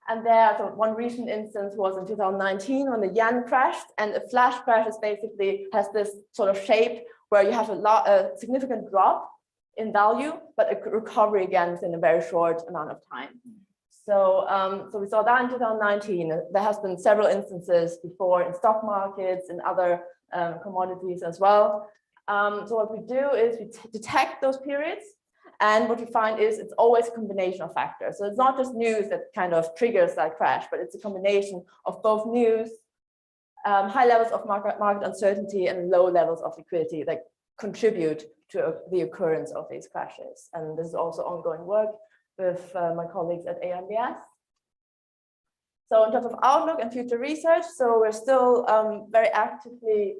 And there, so one recent instance was in 2019 when the yen crashed, and a flash crash is basically has this sort of shape where you have a significant drop in value, but a recovery again within a very short amount of time. So, so we saw that in 2019. There has been several instances before in stock markets and other commodities as well. So what we do is we detect those periods. And what we find is it's always a combination of factors. So it's not just news that kind of triggers that crash, but it's a combination of both news, high levels of market uncertainty, and low levels of liquidity that contribute to the occurrence of these crashes. And this is also ongoing work with my colleagues at AMBS. So in terms of outlook and future research, so we're still very actively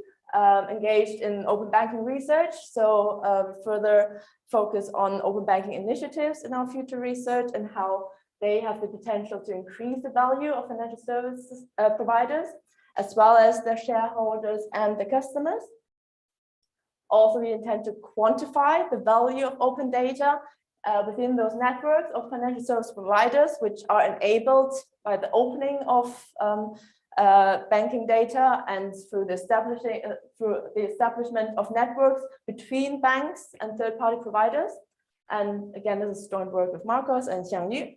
engaged in open banking research. So further focus on open banking initiatives in our future research and how they have the potential to increase the value of financial services providers, as well as their shareholders and the customers. Also, we intend to quantify the value of open data within those networks of financial service providers, which are enabled by the opening of banking data and through the establishment of networks between banks and third-party providers. And again, this is joint work with Marcos and Xiang Yu.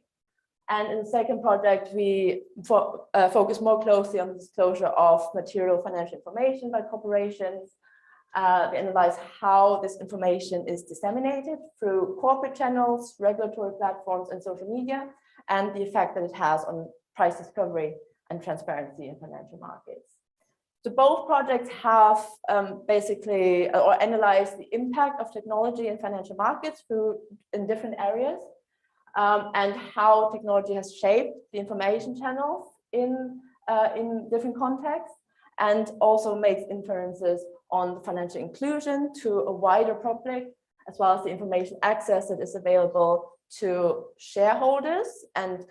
And in the second project, we focus more closely on the disclosure of material financial information by corporations. We analyze how this information is disseminated through corporate channels, regulatory platforms, and social media, and the effect that it has on price discovery and transparency in financial markets. So both projects have basically or analyze the impact of technology in financial markets in different areas, and how technology has shaped the information channels in different contexts, and also makes inferences on financial inclusion to a wider public, as well as the information access that is available to shareholders and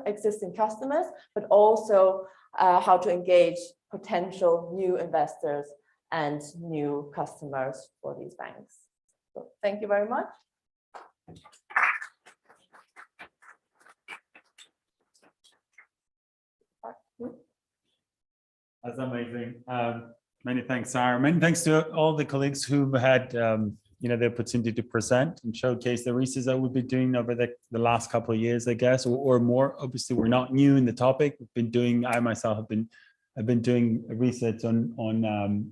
existing customers, but also how to engage potential new investors and new customers for these banks. So thank you very much. That's amazing. Many thanks, Sarah. Many thanks to all the colleagues who've had the opportunity to present and showcase the research that we've been doing over the last couple of years, I guess, or more. Obviously, we're not new in the topic. I myself have been doing research on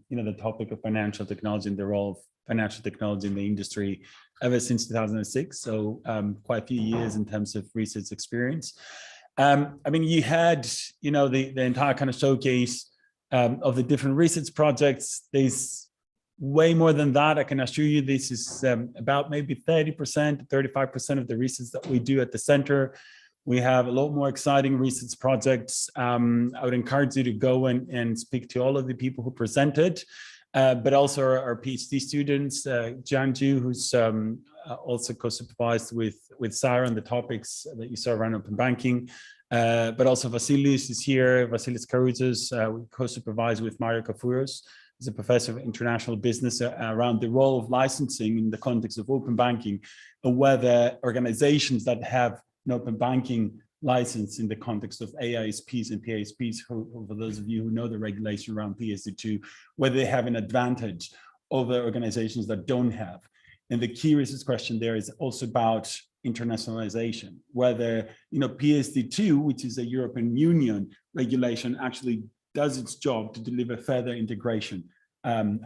the topic of financial technology and the role of financial technology in the industry ever since 2006. So quite a few years in terms of research experience. You had the entire kind of showcase of the different research projects. There's way more than that. I can assure you this is about maybe 30%, 35% of the research that we do at the center. We have a lot more exciting research projects. I would encourage you to go and speak to all of the people who presented, but also our PhD students, Janju, who's also co-supervised with Sarah on the topics that you saw around open banking. But also Vasilis is here. Vasilis Karouzis, we co-supervise with Mario Kafouros. He's a professor of international business around the role of licensing in the context of open banking, and whether organizations that have an open banking license in the context of AISPs and PASPs, for those of you who know the regulation around PSD2, whether they have an advantage over organizations that don't have. And the key research question there is also about internationalization, whether PSD2, which is a European Union regulation, actually does its job to deliver further integration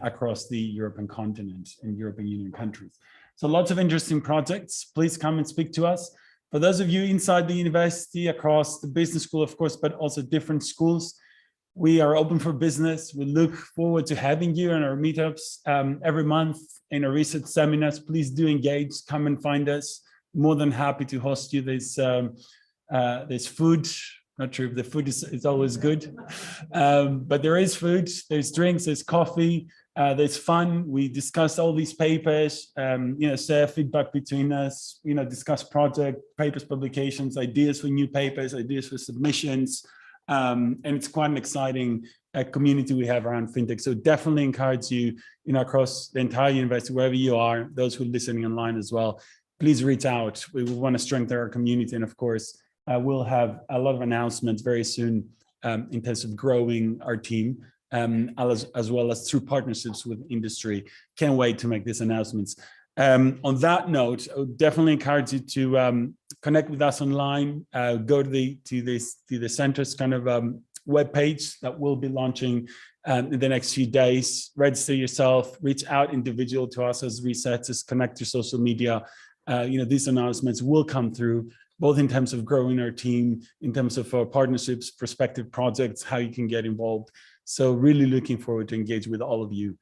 across the European continent and European Union countries. So lots of interesting projects. Please come and speak to us. For those of you inside the university, across the business school, of course, but also different schools, we are open for business. We look forward to having you in our meetups every month, in our research seminars. Please do engage, come and find us. More than happy to host you. There's food. Not sure if the food is always good, but there is food, there's drinks, there's coffee, there's fun. We discuss all these papers, share feedback between us, discuss project, papers, publications, ideas for new papers, ideas for submissions. And it's quite an exciting community we have around FinTech. So definitely encourage you, across the entire university, wherever you are, those who are listening online as well, please reach out. We want to strengthen our community. And of course, we'll have a lot of announcements very soon in terms of growing our team, as well as through partnerships with industry. Can't wait to make these announcements. On that note, I would definitely encourage you to connect with us online, go to the center's kind of webpage that we'll be launching in the next few days. Register yourself, reach out individual to us as researchers, connect to social media. These announcements will come through, both in terms of growing our team, in terms of our partnerships, prospective projects, how you can get involved. So really looking forward to engage with all of you.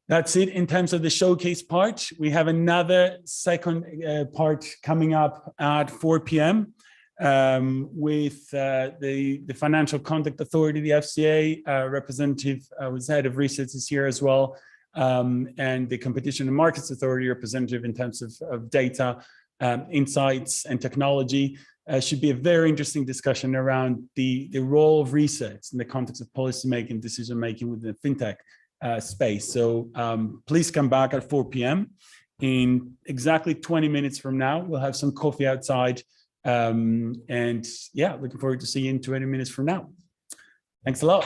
That's it in terms of the showcase part. We have another second part coming up at 4 p.m. With the Financial Conduct Authority, the FCA representative, was head of research is here as well, and the Competition and Markets Authority representative in terms of data, insights and technology. Should be a very interesting discussion around the role of research in the context of policymaking, decision-making within the FinTech space. So please come back at 4 p.m. In exactly 20 minutes from now. We'll have some coffee outside. And yeah, looking forward to seeing you in 20 minutes from now. Thanks a lot.